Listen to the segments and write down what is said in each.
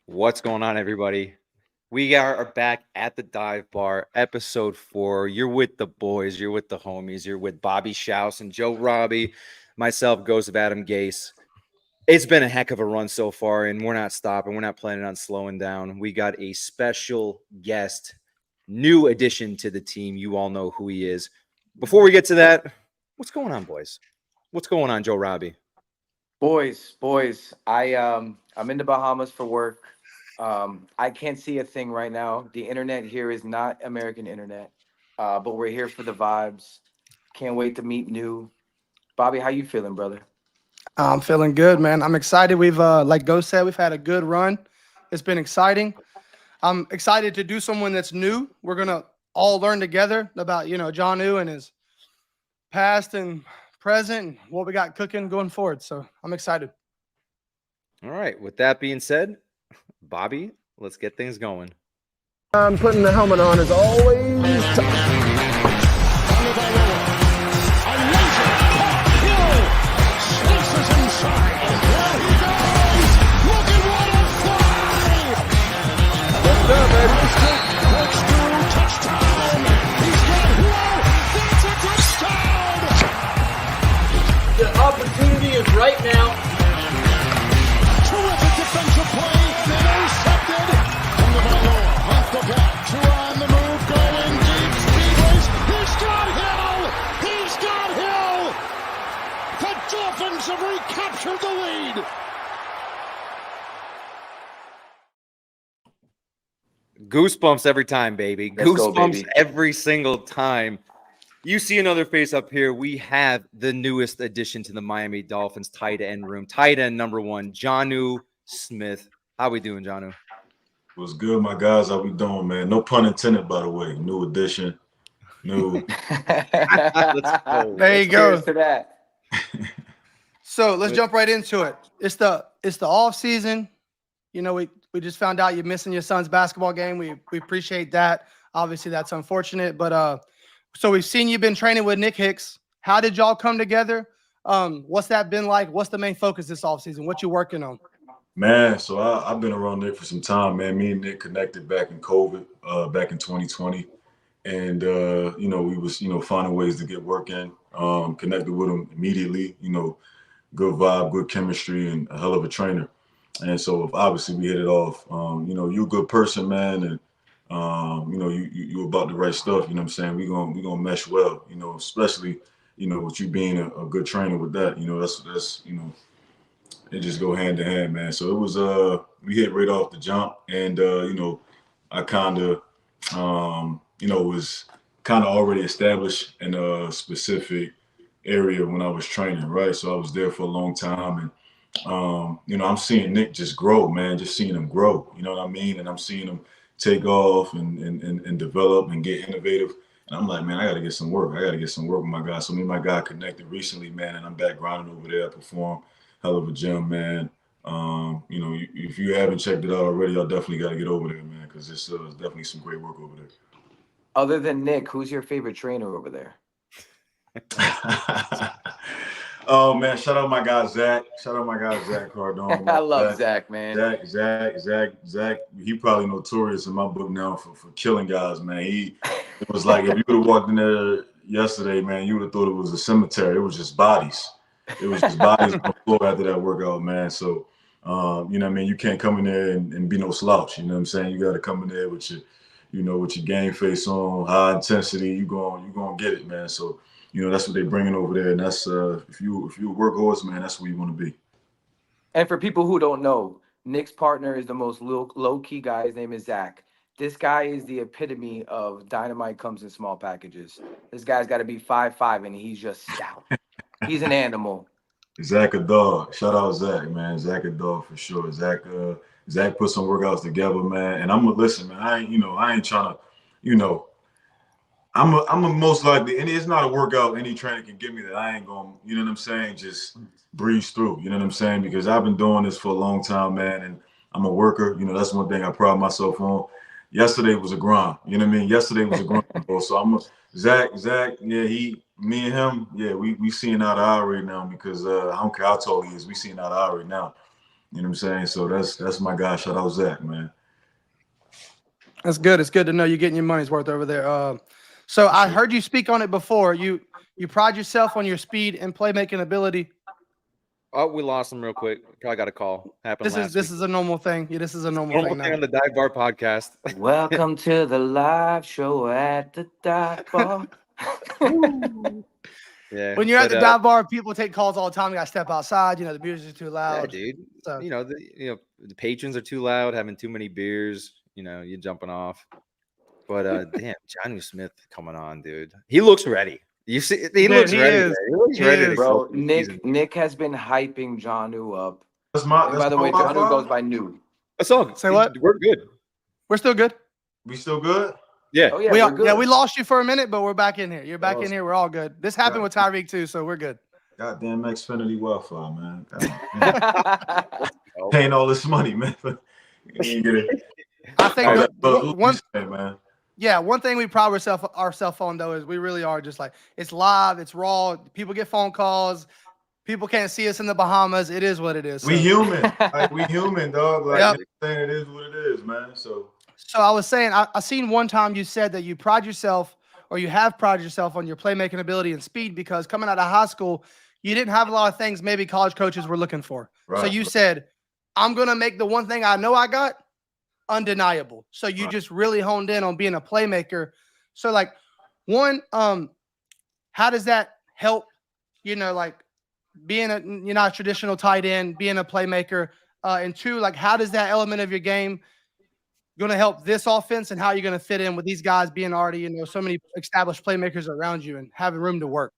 What's going on, everybody? We are back at the dive bar, episode 4. You're with the boys, you're with the homies, you're with Bobby Schaus and Joe Robbie, myself, Ghost of Adam Gase. It's been a heck of a run so far, and we're not stopping. We're not planning on slowing down. We got a special guest, new addition to the team. You all know who he is. Before we get to that, what's going on, boys? What's going on, Joe Robbie? Boys, I'm in the Bahamas for work. I can't see a thing right now. The internet here is not American internet. But we're here for the vibes. Can't wait to meet new. Bobby, how you feeling, brother? I'm feeling good, man. I'm excited. We've, like Ghost said, we've had a good run. It's been exciting. I'm excited to do someone that's new. We're gonna all learn together about Janu and his past and present, and what we got cooking going forward. So I'm excited. All right. With that being said, Bobby, let's get things going. I'm putting the helmet on as always. The opportunity is right now. Terrific defensive play. Intercepted. Off the back. On the move. Going deep. Speedways. He's got Hill. He's got Hill. The Dolphins have recaptured the lead. Goosebumps every time, baby. Let's go, Goosebumps baby. every single time. You see another face up here. We have the newest addition to the Miami Dolphins tight end room. Tight end number 1, Jonnu Smith. How we doing, Janu? What's good, my guys? How we doing, man? No pun intended, by the way. New addition. New. Let's go. There you go. Cheers to that. So let's jump right into it. It's the off season. We just found out you're missing your son's basketball game. We appreciate that. Obviously, that's unfortunate, but so we've seen you've been training with Nick Hicks. How did y'all come together? What's that been like? What's the main focus this offseason? What you working on? Man, so I've been around Nick for some time, man. Me and Nick connected back in COVID, back in 2020. And, we was, finding ways to get work in. Connected with him immediately, good vibe, good chemistry, and a hell of a trainer. And so obviously we hit it off. You're a good person, man, and you about the right stuff. You know what I'm saying? We gonna mesh well. Especially with you being a good trainer with that. That's it just go hand in hand, man. So it was we hit right off the jump, and I kind of was kind of already established in a specific area when I was training, right? So I was there for a long time, and I'm seeing Nick just grow, man, just seeing him grow, you know what I mean? And I'm seeing him take off and develop and get innovative. And I'm like, man, I got to get some work. I got to get some work with my guy. So me and my guy connected recently, man, and I'm back grinding over there. I perform hell of a gym, man. If you haven't checked it out already, y'all definitely got to get over there, man, because it's definitely some great work over there. Other than Nick, who's your favorite trainer over there? Oh man, shout out my guy Zach. Shout out my guy Zach Cardone. I love Zach, man. Zach. He probably notorious in my book now for killing guys, man. It was like if you would have walked in there yesterday, man, you would have thought it was a cemetery. It was just bodies. It was just bodies on the floor after that workout, man. So you know what I mean? You can't come in there and be no slouch. You know what I'm saying? You got to come in there with your game face on, high intensity. You gonna get it, man. So. That's what they're bringing over there, and that's if you're a workhorse, man, that's where you want to be. And for people who don't know, Nick's partner is the most low-key guy. His name is Zach. This guy is the epitome of dynamite comes in small packages. This guy's got to be 5'5", and he's just stout. He's an animal. Zach a dog. Shout out Zach, man. Zach a dog for sure. Zach put some workouts together, man. And I'm gonna listen, man. I ain't trying to, I'm a most likely, and it's not a workout any trainer can give me that I ain't gonna, you know what I'm saying, just breeze through, you know what I'm saying? Because I've been doing this for a long time, man, and I'm a worker. That's one thing I pride myself on. Yesterday was a grind, you know what I mean? Yesterday was a grind, bro. So Zach, yeah, me and him, yeah, we seeing eye to eye right now because I don't care how tall he is, we seeing eye to eye right now. You know what I'm saying? So that's my guy. Shout out Zach, man. That's good. It's good to know you're getting your money's worth over there. So I heard you speak on it before. You pride yourself on your speed and playmaking ability. Oh, we lost him real quick. Probably got a call. Happened This last is week. a normal thing. Yeah, this is a normal Normal thing thing now. on the Dive Bar podcast. Welcome to the live show at the dive bar. Yeah. When you're at but, the dive bar, people take calls all the time. You gotta step outside. You know, the music's too yeah, loud. dude. So The patrons are too loud, having too many beers. You're jumping off. But damn, Janu Smith coming on, dude. He looks ready. You see, he Dude, looks he ready. is. Man. He looks He ready to is. go Bro, for the season. Nick has been hyping Janu up. That's my. And That's by the my way, Wi-Fi? Janu goes by New. That's all. Say what? We're good. We're still good. We still good? Yeah. Oh yeah, we we're are, good. yeah, we lost you for a minute, but we're back in here. You're back in Awesome. here. We're all good. This happened with Tyreek too, so we're good. Goddamn Xfinity Wi-Fi, man. Paying all this money, man. You ain't get it. I think All right, Man. one thing we pride ourselves on though is we really are just like it's live, it's raw. People get phone calls. People can't see us in the Bahamas. It is what it is. We So. human. Like, we human, dog. Like, Yep. it is what it is, man. So I was saying, I seen one time you said that you pride yourself or you have prided yourself on your playmaking ability and speed because coming out of high school, you didn't have a lot of things maybe college coaches were looking for. Right. So you said, I'm going to make the one thing I know I got undeniable. So you just really honed in on being a playmaker. So like one, how does that help, like being you're not a traditional tight end, being a playmaker, and two, like how does that element of your game going to help this offense and how you're going to fit in with these guys being already, so many established playmakers around you and having room to work?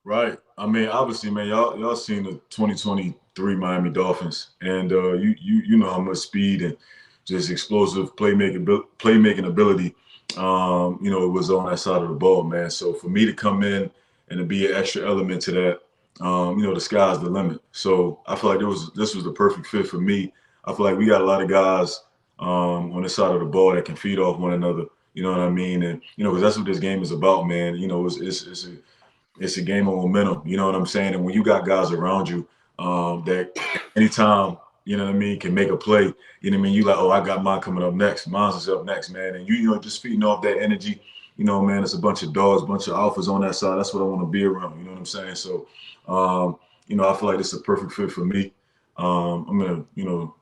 right. I mean, obviously, man, y'all seen the 2023 Miami Dolphins, and you know how much speed and just explosive playmaking ability, it was on that side of the ball, man. So for me to come in and to be an extra element to that, the sky's the limit. So I feel like this was the perfect fit for me. I feel like we got a lot of guys on this side of the ball that can feed off one another. You know what I mean? And because that's what this game is about, man. It's a game of momentum. You know what I'm saying? And when you got guys around you that anytime, can make a play. You know what I mean? You like, oh, I got mine coming up next. Mine's is up next, man. And just feeding off that energy. Man, it's a bunch of dogs, bunch of alphas on that side. That's what I want to be around. You know what I'm saying? So, I feel like this is a perfect fit for me. I'm gonna,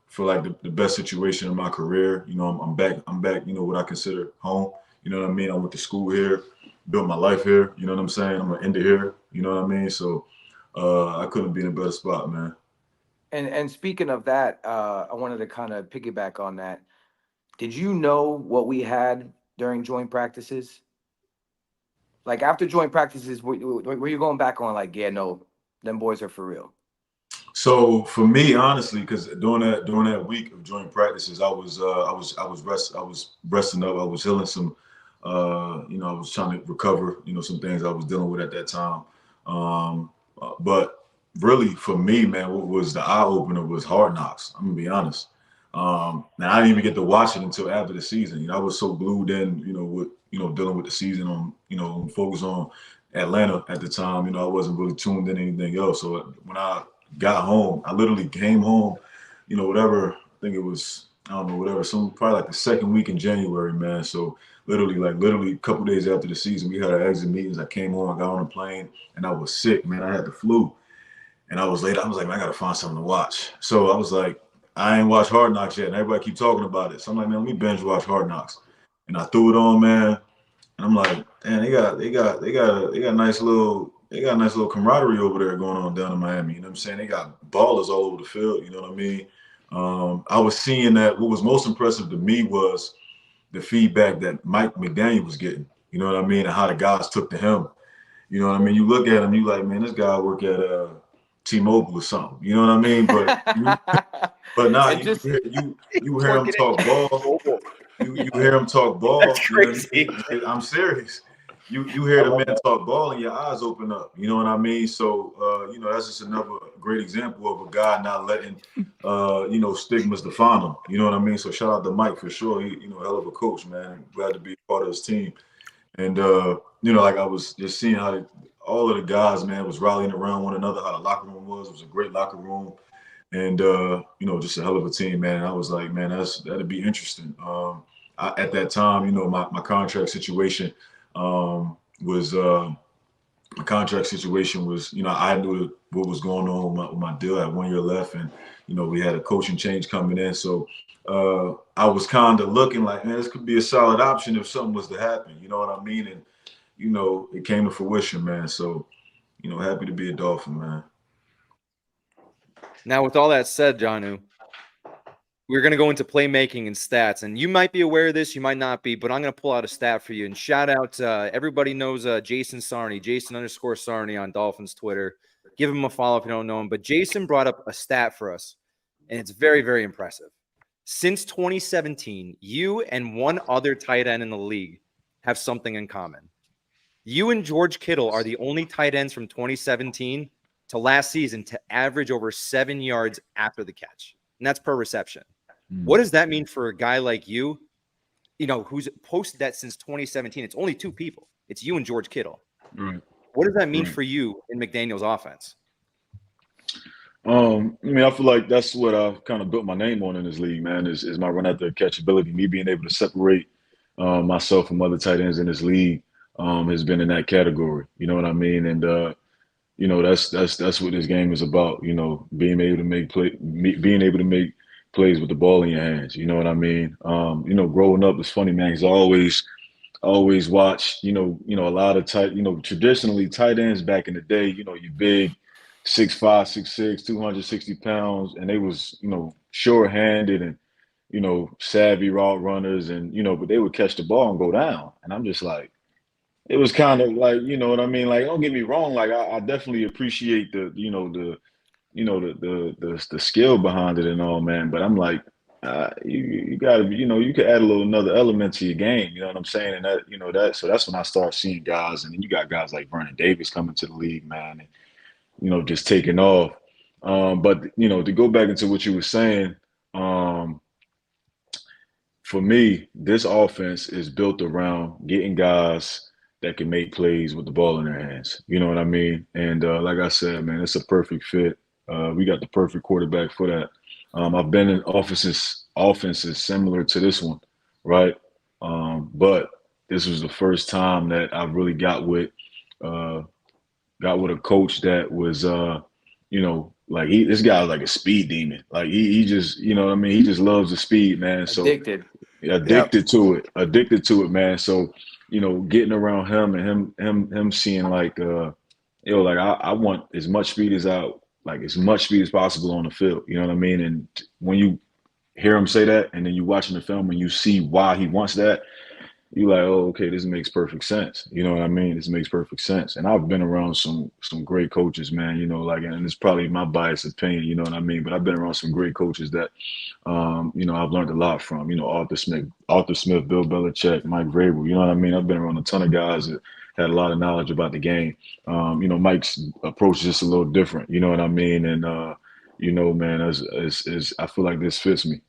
feel like the best situation in my career. I'm back. What I consider home. You know what I mean? I went to school here, built my life here. You know what I'm saying? I'm gonna end it here. You know what I mean? So, I couldn't be in a better spot, man. And speaking of that, I wanted to kind of piggyback on that. Did you know what we had during joint practices? Like after joint practices, were you going back on like, yeah, no, them boys are for real? So for me, honestly, because during that week of joint practices, I was resting up. I was healing some, I was trying to recover, some things I was dealing with at that time. But really, for me, man, what was the eye opener was Hard Knocks. I'm gonna be honest. Now I didn't even get to watch it until after the season. I was so glued in, with dealing with the season on, focus on Atlanta at the time. I wasn't really tuned in anything else. So when I got home, I literally came home, whatever. I think it was, I don't know, whatever. Probably like the second week in January, man. So literally a couple days after the season, we had our exit meetings. I came home, I got on a plane, and I was sick, man. I had the flu, and I was late. I was like, man, I gotta find something to watch. So I was like, I ain't watched Hard Knocks yet, and everybody keep talking about it. So I'm like, man, let me binge watch Hard Knocks, and I threw it on, man. And I'm like, man, they got a nice little camaraderie over there going on down in Miami. You know what I'm saying? They got ballers all over the field. You know what I mean? I was seeing that. What was most impressive to me was the feedback that Mike McDaniel was getting. You know what I mean? And how the guys took to him. You know what I mean? You look at him, you like, man, this guy work at T-Mobile or something. You know what I mean? But now you hear him talk ball. You hear him talk ball. That's crazy. I'm serious. You hear the man talk ball and your eyes open up. You know what I mean? So that's just another great example of a guy not letting stigmas define him. You know what I mean? So shout out to Mike for sure. He hell of a coach, man. Glad to be a part of his team. And like I was just seeing how all of the guys, man, was rallying around one another. How the locker room was. It was a great locker room. and just a hell of a team, man. I was like, man, that'd be interesting. At that time, my contract situation was my contract situation was, I knew what was going on with my deal. I had 1 year left, and we had a coaching change coming in, so I was kind of looking like, man, this could be a solid option if something was to happen. You know what I mean? And it came to fruition, man. So happy to be a Dolphin, man. Now, with all that said, Janu, we're going to go into playmaking and stats. And you might be aware of this, you might not be, but I'm going to pull out a stat for you. And shout out, everybody knows Jason Sarney, Jason_Sarney on Dolphins Twitter. Give him a follow if you don't know him. But Jason brought up a stat for us, and it's very, very impressive. Since 2017, you and one other tight end in the league have something in common. You and George Kittle are the only tight ends from 2017 to last season to average over 7 yards after the catch. And that's per reception. What does that mean for a guy like you, who's posted that since 2017? It's only two people. It's you and George Kittle. Right. What does that mean for you in McDaniel's offense? I feel like that's what I've kind of built my name on in this league, man, is my run after catch ability. Me being able to separate myself from other tight ends in this league has been in that category. You know what I mean? And that's what this game is about. Being able to make plays with the ball in your hands. You know what I mean? Growing up, it's funny, man, because I always watched, a lot of traditionally tight ends back in the day, you big 6'5", 6'6", 260 pounds, and they was, sure-handed and, savvy route runners, and, but they would catch the ball and go down. And I'm just like, it was kind of like, you know what I mean? Like, don't get me wrong. Like, I definitely appreciate the skill behind it and all, man. But I'm like, you gotta be, you could add another element to your game. You know what I'm saying? And that, so that's when I start seeing guys, and then you got guys like Vernon Davis coming to the league, man, and, just taking off. But, to go back into what you were saying, for me, this offense is built around getting guys that can make plays with the ball in their hands. You know what I mean? And like I said, man, it's a perfect fit. We got the perfect quarterback for that. I've been in offenses similar to this one, right? But this was the first time that I really got with a coach that was, like this guy was like a speed demon. Like he just, you know what I mean? He just loves the speed, man. So addicted to it, man. So, getting around him and him seeing like, I want as much speed as possible on the field. You know what I mean? And when you hear him say that, and then you watching the film and you see why he wants that, you like, oh, okay, this makes perfect sense. You know what I mean? This makes perfect sense. And I've been around some great coaches, man, and it's probably my biased opinion, you know what I mean? But I've been around some great coaches that, I've learned a lot from, Arthur Smith, Bill Belichick, Mike Vrabel, you know what I mean? I've been around a ton of guys that had a lot of knowledge about the game. Mike's approach is just a little different, you know what I mean? And, man, I feel like this fits me.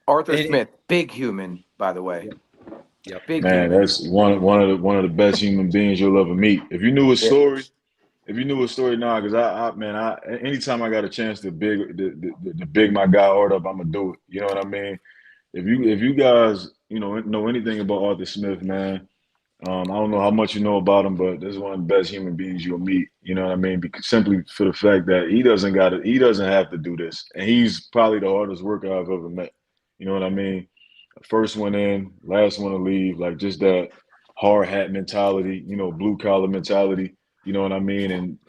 Arthur Smith, big human, by the way. Yep. Big man, human. that's one of the best human beings you'll ever meet. If you knew his story, because anytime I got a chance to big my guy Art up, I'm gonna do it. You know what I mean? If you guys know anything about Arthur Smith, man, I don't know how much you know about him, but this is one of the best human beings you'll meet. You know what I mean? Because simply for the fact that he doesn't have to do this, and he's probably the hardest worker I've ever met. You know what I mean? First one in, last one to leave, like just that hard hat mentality, blue collar mentality. You know what I mean? And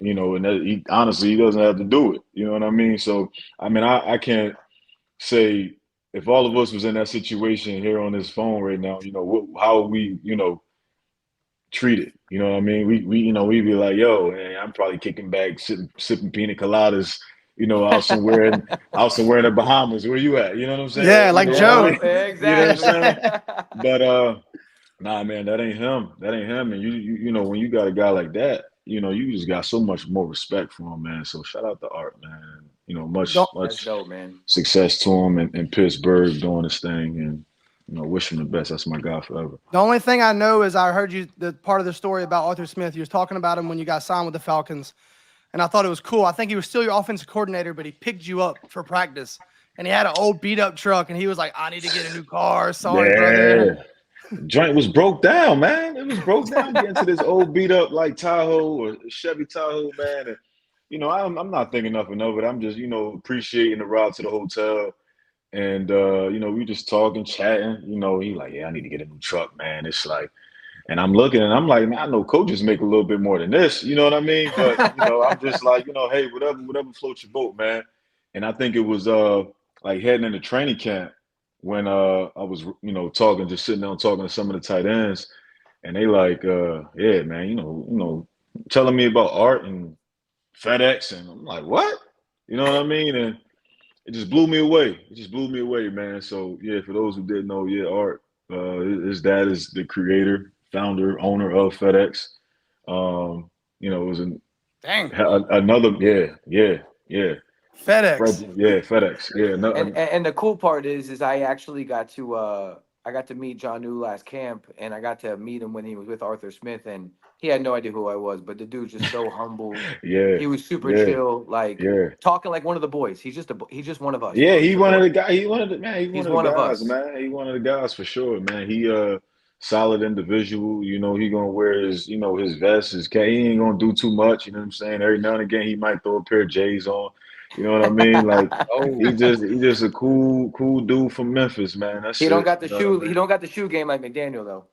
honestly, he doesn't have to do it. You know what I mean? So I can't say if all of us was in that situation here on this phone right now, how we treated. You know what I mean? We'd be like, yo, man, I'm probably kicking back, sipping pina coladas, out somewhere in the Bahamas. Where you at? You know what I'm saying? Yeah, like Joe. Exactly. You know what I'm saying? But nah, man, that ain't him. And you when you got a guy like that, you just got so much more respect for him, man. So shout out to Art, man. Much dope, man. Success to him in Pittsburgh doing his thing, and wish him the best. That's my guy forever. The only thing I know is I heard the part of the story about Arthur Smith. You was talking about him when you got signed with the Falcons. and I thought it was cool. I think he was still your offensive coordinator, but he picked you up for practice, and he had an old beat up truck, and he was like, "I need to get a new car. Sorry, brother." Joint was broke down, man. It was broke down getting to this old beat up like Tahoe or Chevy Tahoe, man. And, I'm not thinking nothing of it. I'm just, appreciating the ride to the hotel. And, we just talking, chatting. He like, yeah, I need to get a new truck, man. It's like, and I'm looking and I'm like, man, I know coaches make a little bit more than this. You know what I mean? But, I'm just like, hey, whatever floats your boat, man. And I think it was like heading into training camp when I was, talking, just sitting down talking to some of the tight ends. And they like, yeah, man, telling me about Art and FedEx. And I'm like, what? You know what I mean? And it just blew me away. It just blew me away, man. So, yeah, for those who didn't know, yeah, Art, his dad is the creator, founder, owner of FedEx. It was another, yeah. FedEx. Yeah, FedEx. Yeah, no, And the cool part is I actually got to meet Janu last camp, and I got to meet him when he was with Arthur Smith, and he had no idea who I was, but the dude's just so humble. yeah, He was super yeah, chill, like yeah. talking like one of the boys. He's just one of us. Yeah, bro. he He's one of the boy. guys. He one of the man. He's One one of of the guys, us. man. He one of the guys for sure, man. He solid individual. He gonna wear his his vest, his cap. He ain't gonna do too much. You know what I'm saying? Every now and again, he might throw a pair of J's on. You know what I mean? Like Oh, he just a cool dude from Memphis, man. That's He don't it. got the You know what I shoe. mean? He don't got the shoe game like McDaniel though.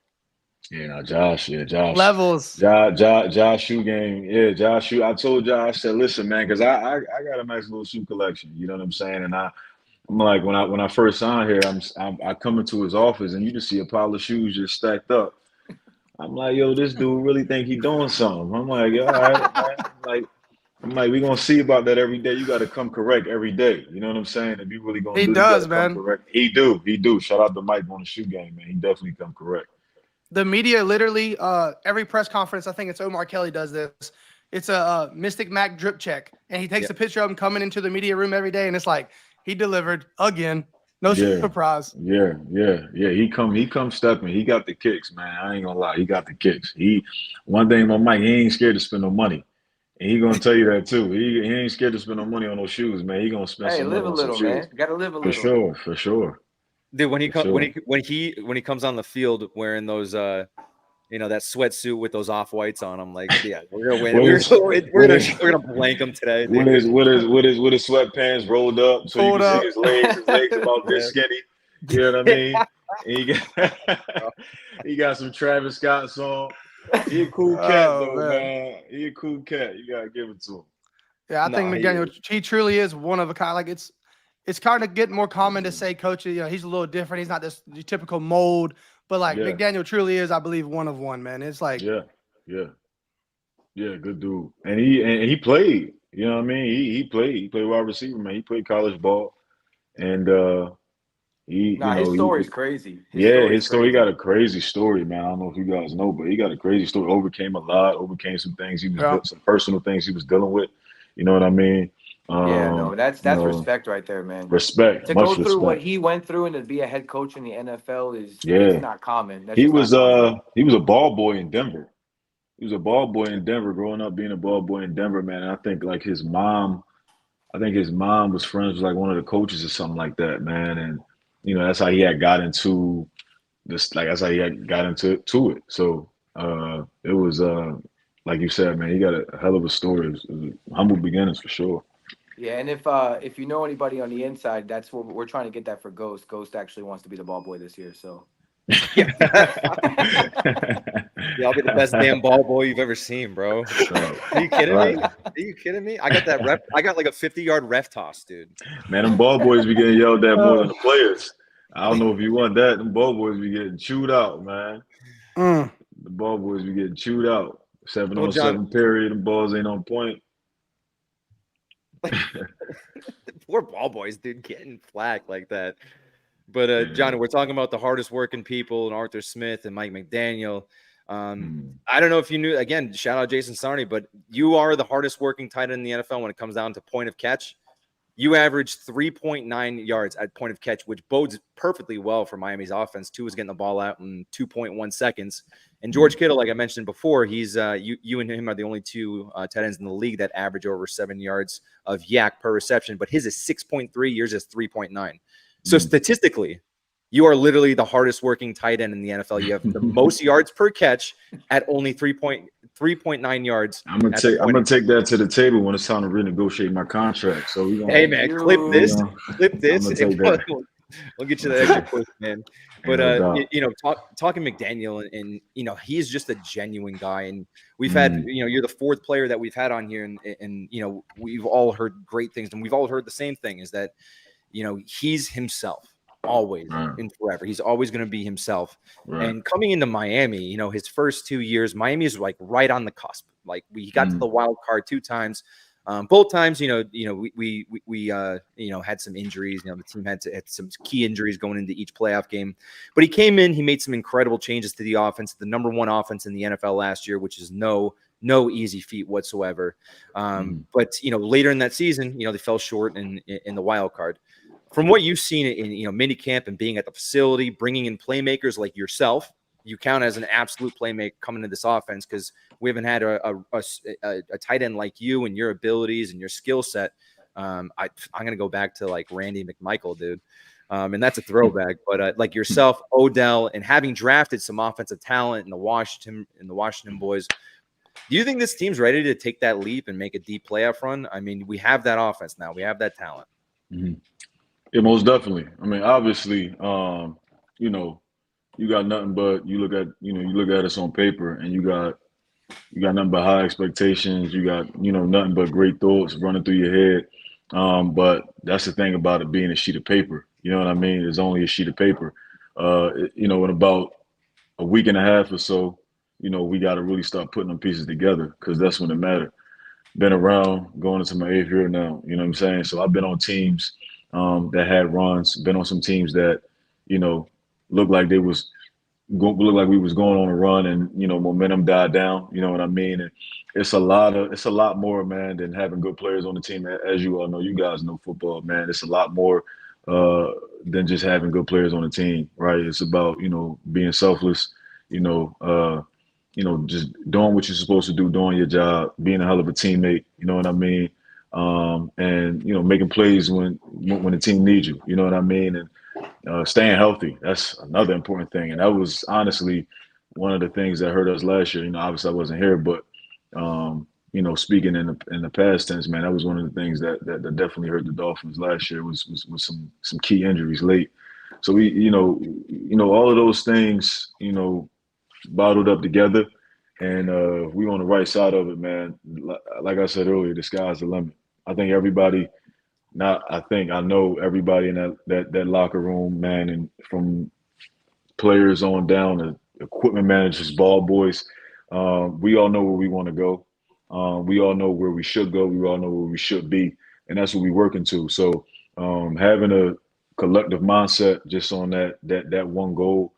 Yeah, no, Josh. Yeah, Josh. Levels. Josh shoe game. Yeah, Josh shoe. I told Josh, I said, listen, man, because I got a nice little shoe collection. You know what I'm saying? And I'm like, when I first signed here, I come into his office and you just see a pile of shoes just stacked up. I'm like, yo, this dude really think he doing something. I'm like, all right, man. I'm like, we gonna see about that every day. You got to come correct every day. You know what I'm saying? If you really gonna He do, does, you got to come man. correct. He do. Shout out to Mike on the shoe game, man. He definitely come correct. The media literally, every press conference, I think it's Omar Kelly does this. It's a Mystic Mac drip check, and he takes a picture of him coming into the media room every day, and it's like he delivered again. No surprise. Yeah. He come stepping. He got the kicks, man. I ain't gonna lie. He got the kicks. One thing about Mike, he ain't scared to spend no money. And he gonna tell you that too. He ain't scared to spend no money on those shoes, man. He gonna spend Hey, some money live a on some little, shoes. man. Got to live a For little. sure. dude, when For he comes on the field wearing those that sweatsuit with those off whites on, I'm like, yeah, we're gonna win. We're gonna blank them today, dude. With his sweatpants rolled up so you Pulled can see up. his legs. His legs about this skinny. You know what I mean? And he got some Travis Scott's on. He a cool cat though, man. He a cool cat. You gotta give it to him. Yeah, I think No, McDaniel, he truly is one of a kind. Like it's kind of getting more common to say, coach, he's a little different. He's not this typical mold, but like Yeah. McDaniel truly is, I believe, one of one, man. It's like, Yeah, good dude. And he played. You know what I mean? He played. He played wide receiver, man. He played college ball, and His story's crazy. His story. He got a crazy story, man. I don't know if you guys know, but he got a crazy story. Overcame a lot. Overcame some things. Some personal things he was dealing with. You know what I mean? That's respect right there, man. Respect. To go through what he went through and to be a head coach in the NFL it's not common. He was a ball boy in Denver. He was a ball boy in Denver, growing up being a ball boy in Denver, man. And I think his mom was friends with like one of the coaches or something like that, man. And that's how he had got into this. Like that's how he had got into it. So it was like you said, man. He got a hell of a story. It was humble beginnings for sure. Yeah, and if you know anybody on the inside, that's what we're trying to get that for Ghost. Ghost actually wants to be the ball boy this year, so. Yeah, I'll be the best damn ball boy you've ever seen, bro. Are you kidding me? Are you kidding me? I got that ref. I got like a 50-yard ref toss, dude. Man, them ball boys be getting yelled at more than the players. I don't know if you want that. Them ball boys be getting chewed out, man. The ball boys be getting chewed out. 7-on-7 period. Them balls ain't on point. Poor ball boys, dude, getting flack like that. But John, we're talking about the hardest working people and Arthur Smith and Mike McDaniel. I don't know if you knew. Again, shout out Jason Sarney, but you are the hardest working tight end in the NFL when it comes down to point of catch. You averaged 3.9 yards at point of catch, which bodes perfectly well for Miami's offense. Tua was getting the ball out in 2.1 seconds. And George Kittle, like I mentioned before, he's you and him are the only two tight ends in the league that average over 7 yards of yak per reception. But his is 6.3, yours is 3.9. So statistically, you are literally the hardest working tight end in the NFL. You have the most yards per catch at only 3.9 yards. I'm gonna take that to the table when it's time to renegotiate my contract. So we gonna, hey man, clip this. I'm gonna take We'll, that. we'll get you the extra push, man. But No doubt. talking McDaniel, and he's just a genuine guy. And we've had, you're the fourth player that we've had on here, and we've all heard great things, and we've all heard the same thing: is that he's himself. Always and forever. He's always going to be himself. Right. And coming into Miami, his first 2 years, Miami is like right on the cusp. Like we got to the wild card 2 times. Both times, we had some injuries. The team had some key injuries going into each playoff game. But he came in, he made some incredible changes to the offense, the number 1 offense in the NFL last year, which is no easy feat whatsoever. But later in that season, they fell short in the wild card. From what you've seen in mini camp and being at the facility, bringing in playmakers like yourself, you count as an absolute playmaker coming into this offense, because we haven't had a tight end like you and your abilities and your skill set. I'm gonna go back to like Randy McMichael, dude, and that's a throwback. But like yourself, Odell, and having drafted some offensive talent in the Washington boys, do you think this team's ready to take that leap and make a deep playoff run? I mean, we have that offense now, we have that talent. Yeah, most definitely. I mean, obviously, you got nothing but you look at us on paper, and you got nothing but high expectations. You got nothing but great thoughts running through your head. But that's the thing about it being a sheet of paper. You know what I mean? It's only a sheet of paper. In about a week and a half or so, we got to really start putting them pieces together, because that's when it matters. Been around, going into my 8th year now. You know what I'm saying? So I've been on teams that had runs. Been on some teams that looked like we was going on a run, and momentum died down. You know what I mean? And it's a lot more, man, than having good players on the team. As you all know, you guys know football, man. It's a lot more than just having good players on the team, right? It's about being selfless, just doing what you're supposed to do, doing your job, being a hell of a teammate. You know what I mean? And making plays when the team needs you. You know what I mean? And staying healthy. That's another important thing. And that was honestly one of the things that hurt us last year. Obviously I wasn't here, but speaking in the past tense, man, that was one of the things that definitely hurt the Dolphins last year was some key injuries late. So we, all of those things, bottled up together, and we on the right side of it, man. Like I said earlier, the sky's the limit. I think I know everybody in that locker room, man, and from players on down to equipment managers, ball boys, we all know where we want to go. We all know where we should go. We all know where we should be, and that's what we're working to. So having a collective mindset just on that one goal,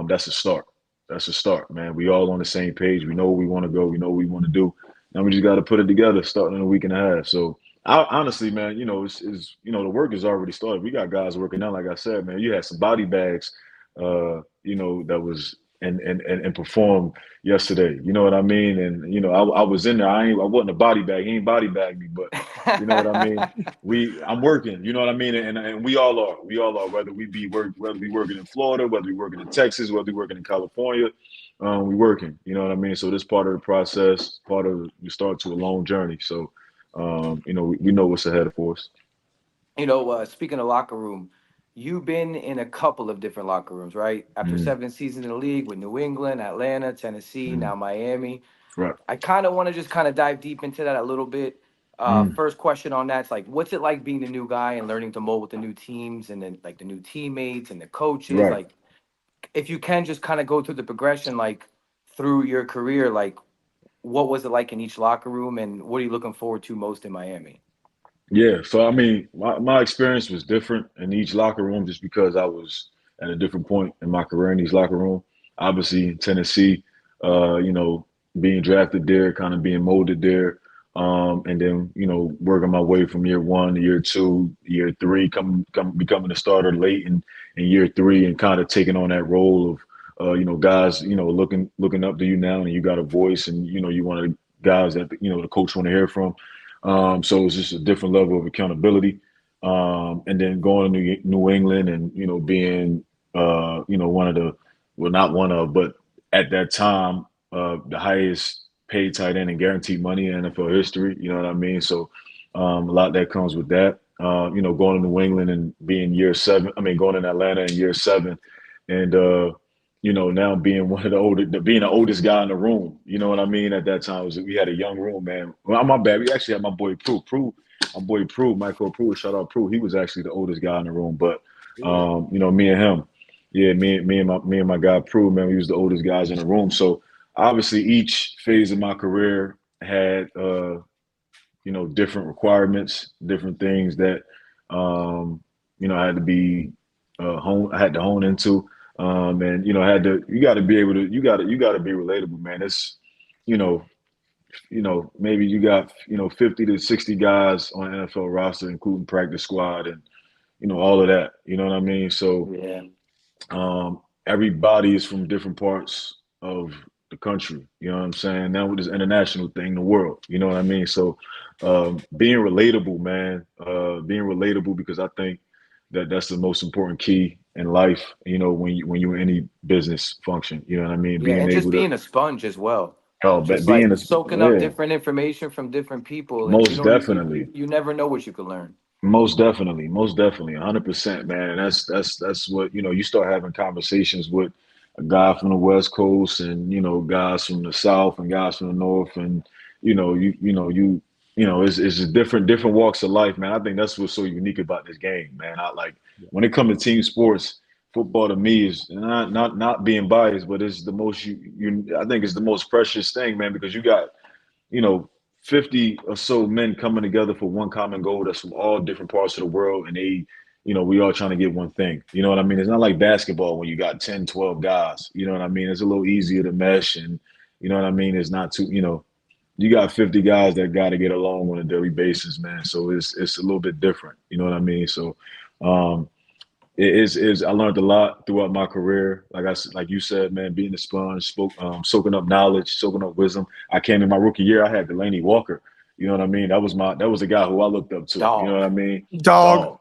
that's a start. That's a start, man. We all on the same page. We know where we want to go. We know what we want to do. Now we just got to put it together starting in a week and a half. So honestly, man, it's the work is already started. We got guys working now. Like I said, man, you had some body bags, that was and performed yesterday. You know what I mean? And I was in there. I wasn't a body bag. He ain't body bagged me, but you know what I mean? I'm working. You know what I mean? And we all are. We all are. Whether we working in Florida, whether we working in Texas, whether we working in California, we working. You know what I mean? So this part of the process, you start to a long journey. So we know what's ahead for us. Speaking of locker room, you've been in a couple of different locker rooms, right? After 7 seasons in the league with New England, Atlanta, Tennessee, now Miami. Right. I kind of want to just dive deep into that a little bit. First question on that's like, what's it like being the new guy and learning to mold with the new teams and then like the new teammates and the coaches? Right. Like, if you can just kind of go through the progression, like through your career, like what was it like in each locker room and what are you looking forward to most in Miami? Yeah, so I mean, my experience was different in each locker room just because I was at a different point in my career in each locker room. Obviously, in Tennessee, being drafted there, kind of being molded there, And then, working my way from year 1 to year 2, year 3, come becoming a starter late in year 3 and kind of taking on that role of, guys, looking up to you now, and you got a voice, and, you one of the guys that, the coach want to hear from. So it's just a different level of accountability. And then going to New England and, being, one of the, well, not one of, but at that time, the highest paid tight end and guaranteed money in NFL history. You know what I mean? So a lot that comes with that. Going to New England and being year 7, going in Atlanta in year 7, and now being being the oldest guy in the room. You know what I mean? At that time, we had a young room, man. Well, my bad. We actually had my boy Prue, Michael Prue. Shout out Prue. He was actually the oldest guy in the room, but me and him. Yeah, me and my guy Prue, man, we was the oldest guys in the room. So obviously each phase of my career had different requirements, different things that I had to be I had to hone into. And you got to be relatable, man. It's maybe you got 50 to 60 guys on NFL roster, including practice squad and all of that. You know what I mean? So Yeah. Everybody is from different parts of the country. You know what I'm saying? Now with this international thing, the world. You know what I mean? So being relatable, man. Being relatable, because I think that's the most important key in life. When you're in any business function. You know what I mean? Yeah, Being and just able to being a sponge as well. but Just like being a soaking up different information from different people, and most definitely. you never know what you can learn. Most definitely, 100%, man. And that's what you start having conversations with a guy from the West Coast, and guys from the South, and guys from the North, and it's just different walks of life, man. I think that's what's so unique about this game, man. I like when it comes to team sports, football to me is not being biased, but it's the most I think it's the most precious thing, man, because you got 50 or so men coming together for one common goal that's from all different parts of the world, and they, we all trying to get one thing. You know what I mean? It's not like basketball when you got 10, 12 guys. You know what I mean? It's a little easier to mesh, and you know what I mean? It's not too, you got 50 guys that got to get along on a daily basis, man. So it's a little bit different. You know what I mean? So I learned a lot throughout my career. Like you said, man, being a sponge, soaking up knowledge, soaking up wisdom. I came in my rookie year, I had Delaney Walker. You know what I mean? That was the guy who I looked up to. Dog. You know what I mean? Dog.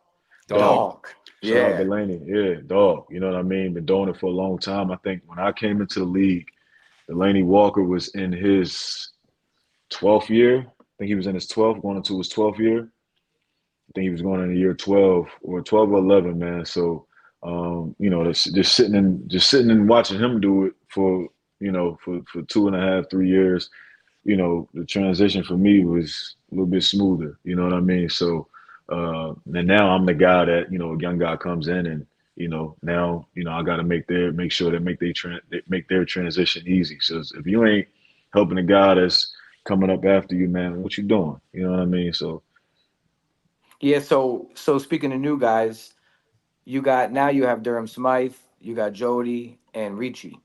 Shout Yeah. out Delaney. Yeah, dog. You know what I mean? Been doing it for a long time. I think when I came into the league, Delaney Walker was in his 12th year. I think he was in his 12th, going into his 12th year. I think he was going in the year 12 or 11, man. So, just sitting and watching him do it for 2.5, 3 years, the transition for me was a little bit smoother. You know what I mean? So, and now I'm the guy that, a young guy comes in and, now, I got to make sure they make their transition easy. So if you ain't helping the guy that's coming up after you, man, what you doing? You know what I mean? So, Yeah, so speaking of new guys, you have Durham Smythe, you got Jody and Ricci.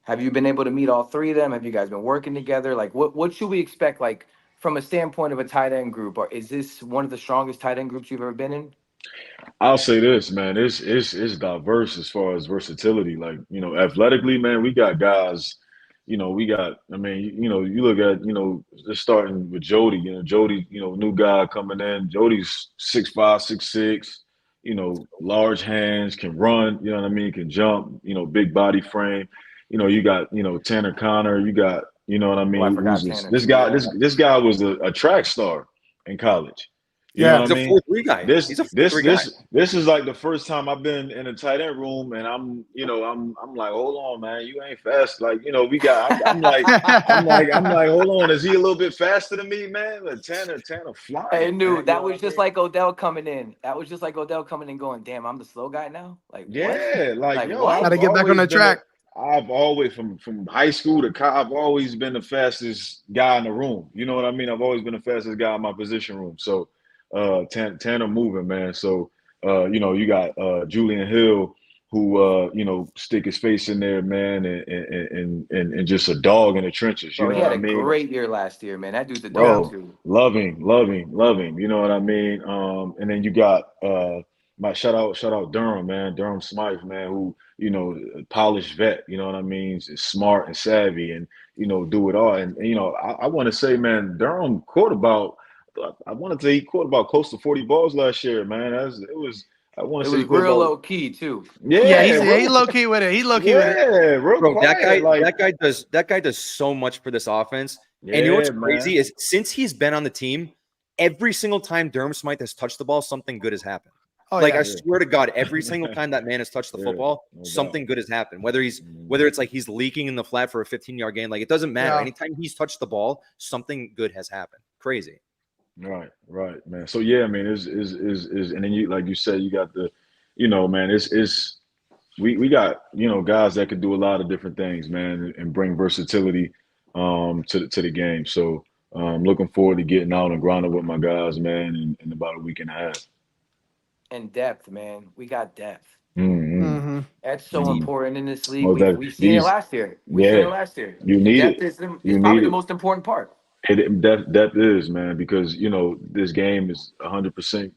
Have you been able to meet all three of them? Have you guys been working together? Like what should we expect, like from a standpoint of a tight end group? Or is this one of the strongest tight end groups you've ever been in? I'll say this, man. It's diverse as far as versatility. Like, athletically, man, we got guys, you look at, just starting with Jody, Jody, new guy coming in. Jody's 6'5", 6'6", large hands, can run, you know what I mean, can jump, big body frame. You got, Tanner Connor, you got, you know what I mean? I forgot who's Tanner this too, guy, yeah. this guy was a track star in college. You Yeah. know He's what a I mean? 4-3 guy. This He's a this 4-3 guy. this is like the first time I've been in a tight end room, and I'm like, hold on, man, you ain't fast. Like, I'm like, hold on, is he a little bit faster than me, man? Like, Tanner flying. I knew man, that was just like Odell coming in. That was just like Odell coming in going, damn, I'm the slow guy now? Like, yeah, what? like yo, what? Gotta get back on the track. I've always from high school to college, I've always been the fastest guy in the room. You know what I mean? I've always been the fastest guy in my position room. So Tanner moving, man. So you got Julian Hill, who stick his face in there, man, and just a dog in the trenches. You Bro, know he what had I a mean? great year last year, man. That dude's a dog Bro, too. love him. You know what I mean? And then you got my shout out Durham, man, Durham Smythe, man, who, a polished vet, you know what I mean? Is smart and savvy and, do it all. And I want to say, man, Durham caught about, I want to say he caught about close to 40 balls last year, man. I want It to say was he caught real about, low key too. Yeah, yeah, he low key with it. He low key with it. real Bro, quiet. Like, that guy does so much for this offense. And you know yeah, what's crazy man. is since he's been on the team, every single time Durham Smythe has touched the ball, something good has happened. Oh, Like yeah. I swear to God, every single time that man has touched the Yeah, football, no doubt. something good has happened. Whether it's like he's leaking in the flat for a 15-yard gain, like it doesn't matter. Yeah. Anytime he's touched the ball, something good has happened. Crazy. Right, man. So yeah, I mean, is and then you, like you said, you got the, man, we got, guys that could do a lot of different things, man, and bring versatility to the game. So looking forward to getting out and grinding with my guys, man, in about a week and a half. And depth, man. We got depth. Mm-hmm. Mm-hmm. That's so important in this league. Well, We seen it last year. you need Depth it. is You probably need the it. most important part. Depth is, man, because this game is 100%.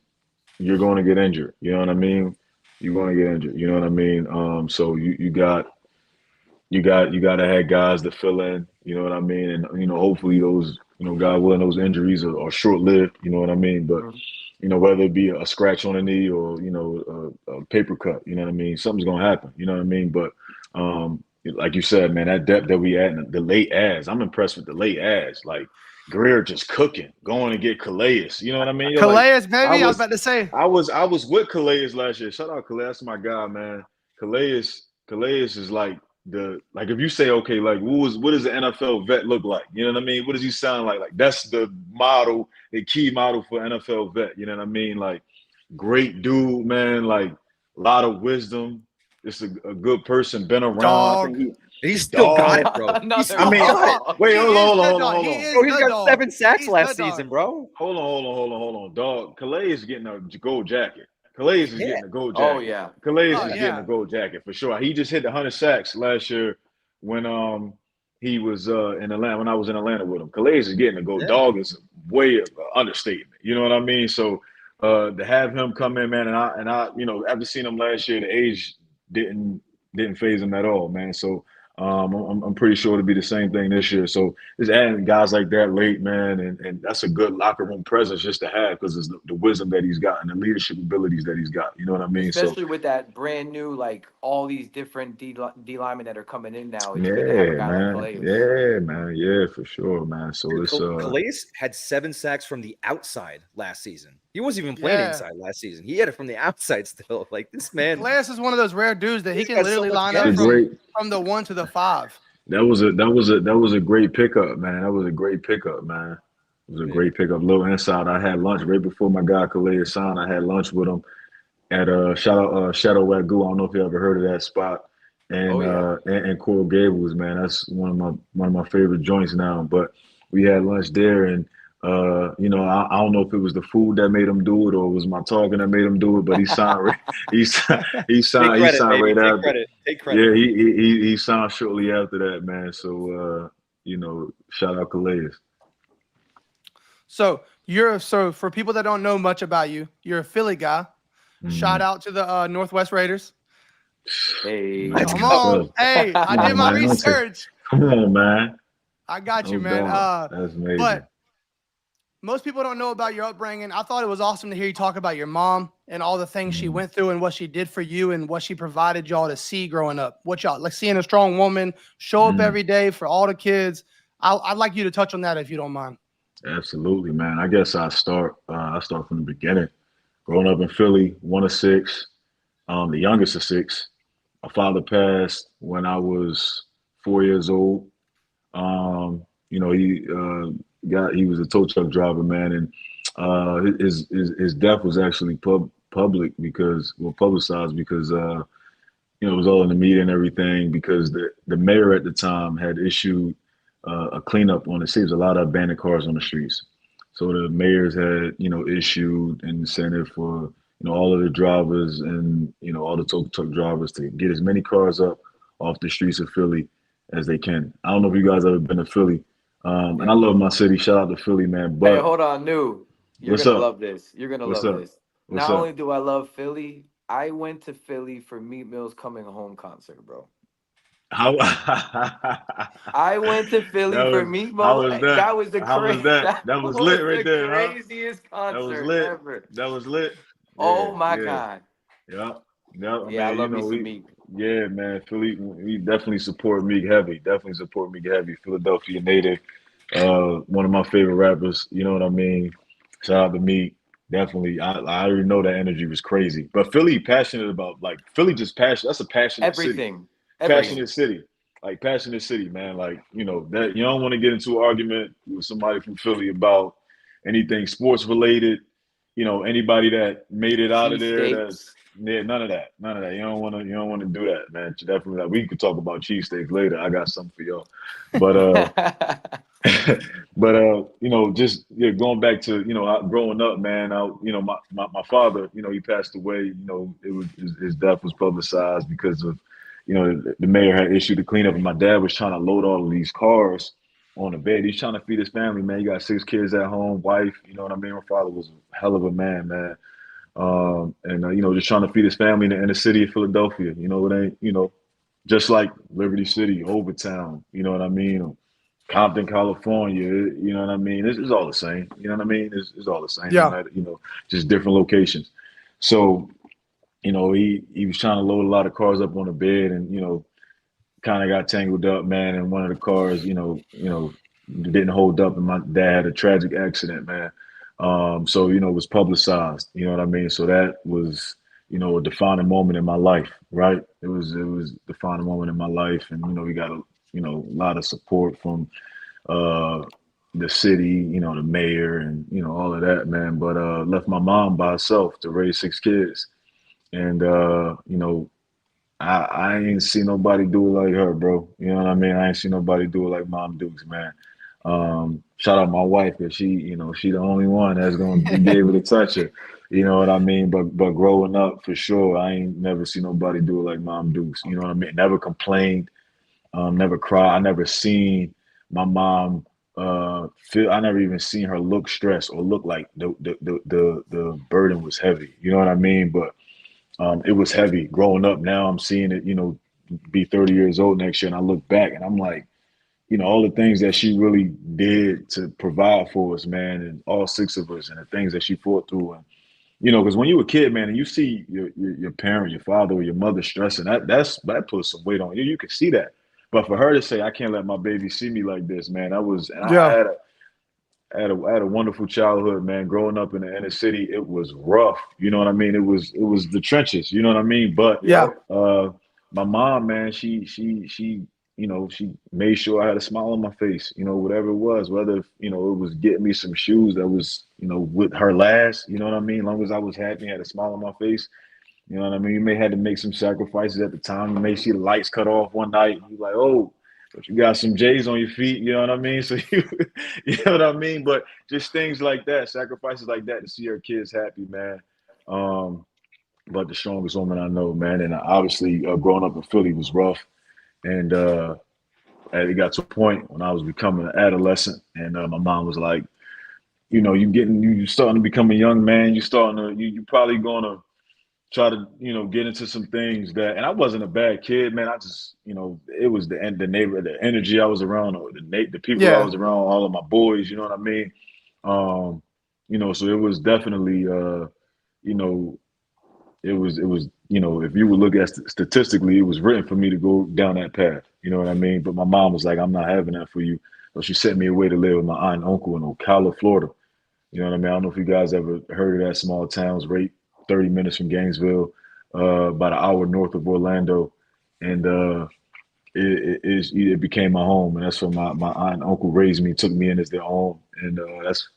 You're going to get injured. You know what I mean? You're going to get injured. You know what I mean? So you got to have guys that fill in. You know what I mean? And hopefully those, God willing, those injuries are short lived. You know what I mean? But whether it be a scratch on a knee or a paper cut, you know what I mean? Something's going to happen. You know what I mean? But like you said, man, that depth that we add, the late ads, I'm impressed with the late ads. Like Greer just cooking, going to get Calais. You know what I mean? Calais, baby. I was about to say. I was with Calais last year. Shout out Calais, that's my guy, man. Calais is like if you say, okay, like what does the NFL vet look like? You know what I mean? What does he sound like? Like that's the model, the key model for NFL vet. You know what I mean? Like great dude, man. Like a lot of wisdom. Just a good person, been around. Dog. I think He's still got it, bro. He's still got it. Wait, hold on. Bro, he's got 7 sacks last season, bro. Hold on, dog. Calais is getting a gold jacket. Calais is getting a gold jacket. Oh yeah. Calais is getting a gold jacket for sure. He just hit 100 sacks last year when he was in Atlanta. When I was in Atlanta with him, Calais is getting a gold. Dog is way of understatement. You know what I mean? So to have him come in, man, and I after seeing him last year, the age didn't phase him at all, man. So I'm pretty sure it'll be the same thing this year. So just adding guys like that late, man, and that's a good locker room presence just to have because it's the wisdom that he's got and the leadership abilities that he's got. You know what I mean? Especially with that brand new, like all these different D linemen that are coming in now. It's Yeah, good to have a guy man. like Calais. Yeah, man. Yeah, for sure, man. So Dude, it's Calais had 7 sacks from the outside last season. He wasn't even playing inside last season. He had it from the outside still. Like this man. Calais is one of those rare dudes that he can got so literally much line up gas. from the 1 to the 5. That was a great pickup, man. That was a great pickup, man. It was a great pickup. Little inside. I had lunch right before my guy Calais signed. I had lunch with him at Shadow Wagyu. I don't know if you ever heard of that spot. And and Coral Gables, man. That's one of my favorite joints now. But we had lunch there, and I don't know if it was the food that made him do it or it was my talking that made him do it. But he signed. He signed right after. Take credit. Yeah, he signed shortly after that, man. So shout out Calais. So for people that don't know much about you, you're a Philly guy. Shout out to the Northwest Raiders. Hey, Come on. Hey, I did my research. Come on, man. I got you, No man. doubt. That's amazing. But most people don't know about your upbringing. I thought it was awesome to hear you talk about your mom and all the things she went through and what she did for you and what she provided y'all to see growing up. What y'all like seeing a strong woman show up every day for all the kids. I'd like you to touch on that if you don't mind. Absolutely, man. I guess I start from the beginning. Growing up in Philly, 1 of 6, the youngest of 6. My father passed when I was 4 years old. He was a tow truck driver, man, and his death was actually publicized because it was all in the media and everything because the mayor at the time had issued a cleanup on the streets. A lot of abandoned cars on the streets. So the mayors had, issued an incentive for, all of the drivers and, all the tow truck drivers to get as many cars up off the streets of Philly as they can. I don't know if you guys ever been to Philly. And I love my city. Shout out to Philly, man. Hey, But hold on, New. You're what's gonna up? love this. You're gonna What's love up? this. What's Not up? only do I love Philly, I went to Philly for Meat Mill's Coming Home concert, bro. How I went to Philly for was Meat how Mill. was that? That was the How was crazy. that? That That was was lit right the there, huh? craziest That was concert lit. ever. That was lit. Yeah, Oh my yeah, God. yeah, yeah. Yeah, I Man, love me some Meat. yeah, man. Philly, we definitely support Meek heavy. Definitely support Meek heavy. Philadelphia native. One of my favorite rappers. You know what I mean? Shout out to Meek. Definitely. I already know that energy was crazy. But Philly passionate about like Philly just passionate. That's a passionate city. Everything. Everything. Passionate city. Like passionate city, man. Like, that you don't want to get into an argument with somebody from Philly about anything sports related. Anybody that made it out of there Cheesesteaks. that's yeah, none of that. None of that. You don't want to do that, man. Definitely like we could talk about cheesesteaks later. I got something for y'all. But but just going back to growing up, man. My father, he passed away. It was his death was publicized because of the mayor had issued a cleanup, and my dad was trying to load all of these cars on the bed. He's trying to feed his family, man. He got 6 kids at home, wife. You know what I mean? My father was a hell of a man, man. And just trying to feed his family in the city of Philadelphia. It ain't just like Liberty City, Overtown. You know what I mean? Or Compton, California. You know what I mean? It's all the same. You know what I mean? It's all the same. No Yeah. matter, just different locations. So he was trying to load a lot of cars up on the bed, and kind of got tangled up, man. And one of the cars, didn't hold up, and my dad had a tragic accident, man. So it was publicized. You know what I mean? So that was a defining moment in my life, right? It was a defining moment in my life, and we got a lot of support from the city, the mayor, and all of that, man. But left my mom by herself to raise 6 kids, and I ain't see nobody do it like her, bro. You know what I mean? I ain't see nobody do it like Mom Dukes, man. Shout out my wife, because she the only one that's gonna be able to touch her. You know what I mean? But growing up, for sure, I ain't never see nobody do it like Mom Dukes. You know what I mean? Never complained, never cried. I never seen my mom feel. I never even seen her look stressed or look like the burden was heavy. You know what I mean? But it was heavy growing up. Now I'm seeing it, be 30 years old next year, and I look back and I'm like, all the things that she really did to provide for us, man, and all 6 of us, and the things that she fought through. And because when you were a kid, man, and you see your parent, your father or your mother stressing, that puts some weight on you. You can see that. But for her to say, I can't let my baby see me like this, man, and I Yeah. had a wonderful childhood, man. Growing up in the inner city, it was rough. You know what I mean? It was the trenches. You know what I mean? But Yeah. my mom, man, she she made sure I had a smile on my face. Whatever it was, whether it was getting me some shoes that was with her last. You know what I mean? As long as I was happy, had a smile on my face. You know what I mean? You may have to make some sacrifices at the time. You may see the lights cut off one night, and you're like, oh. But you got some J's on your feet, you know what I mean? So you know what I mean? But just things like that, sacrifices like that to see your kids happy, man. But the strongest woman I know, man. And obviously, growing up in Philly was rough. And it got to a point when I was becoming an adolescent, and my mom was like, you starting to become a young man. You probably gonna try to get into some things and I wasn't a bad kid, man. I just it was the neighbor, the energy I was around, or the people I Yeah. was around, all of my boys, you know what I mean. So it was definitely you know it was if you would look at statistically, it was written for me to go down that path, you know what I mean. But my mom was like, I'm not having that for you. So she sent me away to live with my aunt and uncle in Ocala, Florida. You know what I mean? I don't know if you guys ever heard of that small town. It's right 30 minutes from Gainesville, about an hour north of Orlando. And it became my home. And that's where my aunt and uncle raised me, took me in as their own. And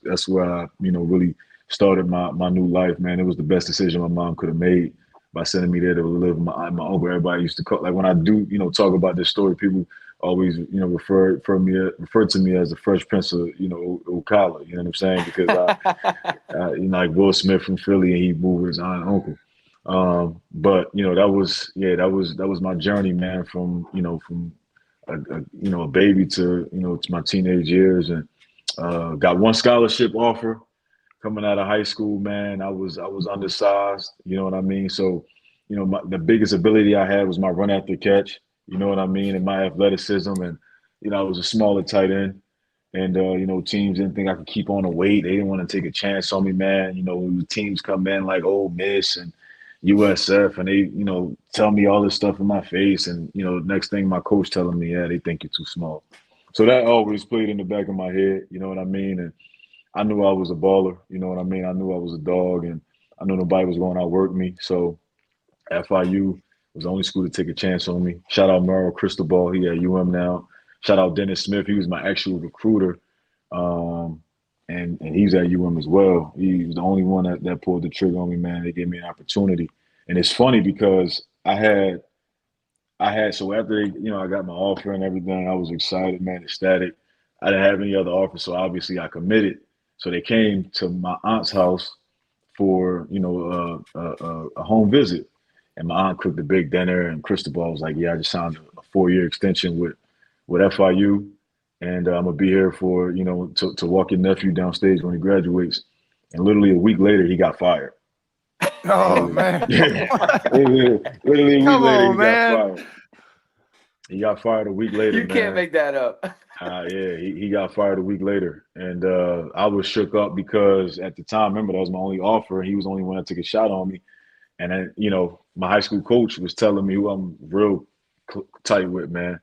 that's where I, really started my new life, man. It was the best decision my mom could have made by sending me there to live with my aunt and my uncle. Everybody used to call, like when I do, talk about this story, people always, referred to me as the Fresh Prince of, Ocala. You know what I'm saying? Because like Will Smith from Philly, and he moved with his aunt and uncle. But that was my journey, man. From a baby to to my teenage years, and got one scholarship offer coming out of high school. Man, I was undersized. You know what I mean? So, the biggest ability I had was my run after catch. You know what I mean? And my athleticism, and I was a smaller tight end. And teams didn't think I could keep on the weight. They didn't want to take a chance on me, man. When teams come in like Ole Miss and USF, and they tell me all this stuff in my face, and next thing my coach telling me, yeah, they think you're too small. So that always played in the back of my head. You know what I mean? And I knew I was a baller. You know what I mean? I knew I was a dog, and I knew nobody was going to outwork me. So FIU was the only school to take a chance on me. Shout out Merrill Cristobal. He at now. Shout out Dennis Smith. He was my actual recruiter. And he's at as well. He was the only one that pulled the trigger on me, man. They gave me an opportunity. And it's funny because I had so after I got my offer and everything, I was excited, man, ecstatic. I didn't have any other offers, so obviously I committed. So they came to my aunt's house for a home visit, and my aunt cooked a big dinner. And Cristobal was like, "Yeah, I just signed a 4-year extension with FIU, and I'm gonna be here for to walk your nephew downstage when he graduates." And literally a week later, he got fired. Oh man! literally a week Come later, on, he man. got fired. He got fired a week later. You can't make that up. Yeah, he got fired a week later. And I was shook up because at the time, remember, that was my only offer. He was the only one that took a shot on me. And then, my high school coach was telling me, who I'm real tight with, man.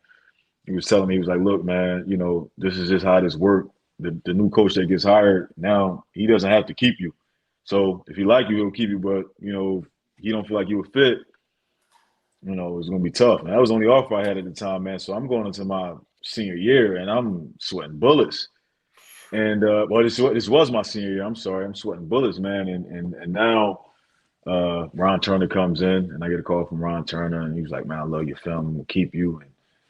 He was telling me, he was like, look, man, this is just how this works. The new coach that gets hired now, he doesn't have to keep you. So if he like you, he'll keep you. But, if he don't feel like you a fit, it's going to be tough. And that was the only offer I had at the time, man. So I'm going into my senior year, and I'm sweating bullets. And this was my senior year. I'm sorry, I'm sweating bullets, man. And now Ron Turner comes in, and I get a call from Ron Turner, and he was like, "Man, I love your film. We'll keep you."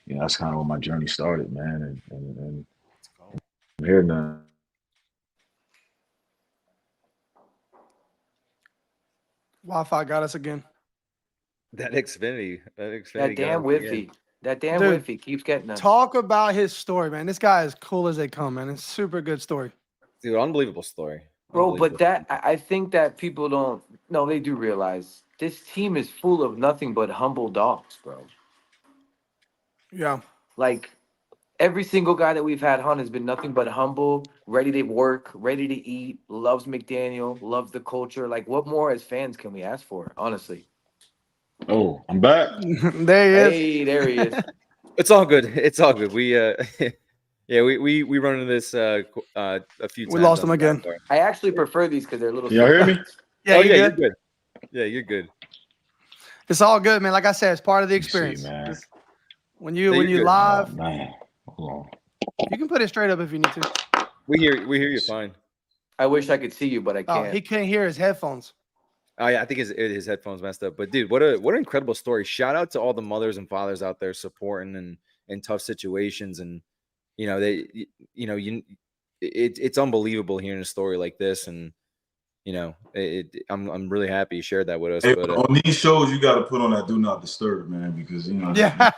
And that's kind of when my journey started, man. And I'm here now. Wi-Fi got us again. That Xfinity. That damn Wi-Fi. That damn Dude, Wi-Fi keeps getting us. Talk about his story, man. This guy is cool as they come, man. It's a super good story. Dude, unbelievable story. Bro, but I think that people don't. No, they do realize this team is full of nothing but humble dogs, bro. Yeah. Like every single guy that we've had, Hunt, has been nothing but humble, ready to work, ready to eat, loves McDaniel, loves the culture. Like, what more as fans can we ask for, honestly? Oh, I'm back. There he is. Hey, there he is. It's all good. It's all good. We yeah, we run into this a few times. We lost him again. I actually prefer these because they're a little. Y'all hear me? Yeah, Oh, you yeah, good? you're good. Yeah, you're good. It's all good, man. Like I said, it's part of the Let me see, experience. man. When you good. live, Oh, man. Hold on. you can put it straight up if you need to. We hear you fine. I wish I could see you, but I Oh, can't. he can't hear his headphones. Oh yeah, I think his headphones messed up. But dude, what an incredible story! Shout out to all the mothers and fathers out there supporting and in tough situations, and it's unbelievable hearing a story like this, and I'm really happy you shared that with us. Hey, but on these shows, you got to put on that do not disturb, man, because Yeah.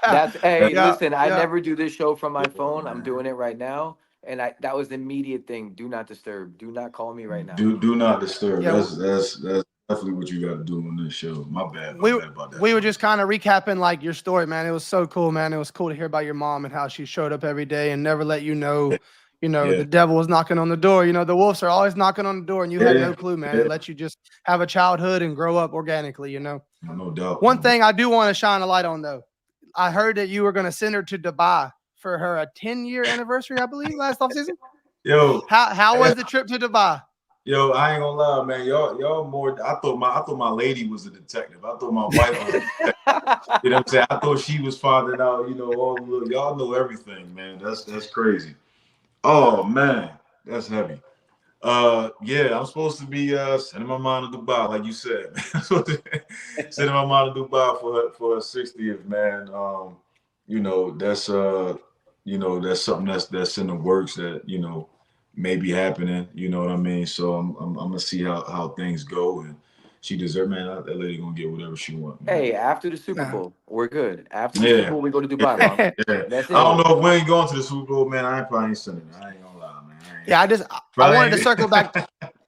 Listen, I yeah. never do this show from my phone. I'm doing it right now, and that was the immediate thing. Do not disturb. Do not call me right now. Do not disturb. Yeah. That's definitely what you got to do on this show. My bad about that. We were just kind of recapping like your story, man. It was so cool, man. It was cool to hear about your mom and how she showed up every day and never let you know, the devil was knocking on the door. The wolves are always knocking on the door, and you had no clue, man. It let you just have a childhood and grow up organically, No doubt. One thing I do want to shine a light on, though, I heard that you were going to send her to Dubai for her 10-year anniversary, I believe, last offseason. Yo, how was the trip to Dubai? Yo, I ain't gonna lie, man. Y'all more. I thought my lady was a detective. I thought my wife was a detective. You know what I'm saying? I thought she was finding out. All the little. Y'all know everything, man. That's crazy. Oh man, that's heavy. Yeah, I'm supposed to be sending my mom to Dubai, like you said. Sending my mom to Dubai for her 60th, man. that's that's something that's in the works that may be happening. You know what I mean? So I'm gonna see how things go, and she deserves, man. That lady gonna get whatever she wants, man. Hey, after the Super Nah. Bowl, we're good. After the Super Yeah, Bowl, we go to Dubai, mom. yeah. That's I don't it. know if we ain't going to the Super Bowl, man. I probably ain't sending it. I ain't gonna lie, man. Yeah, I Probably wanted to ain't- circle back.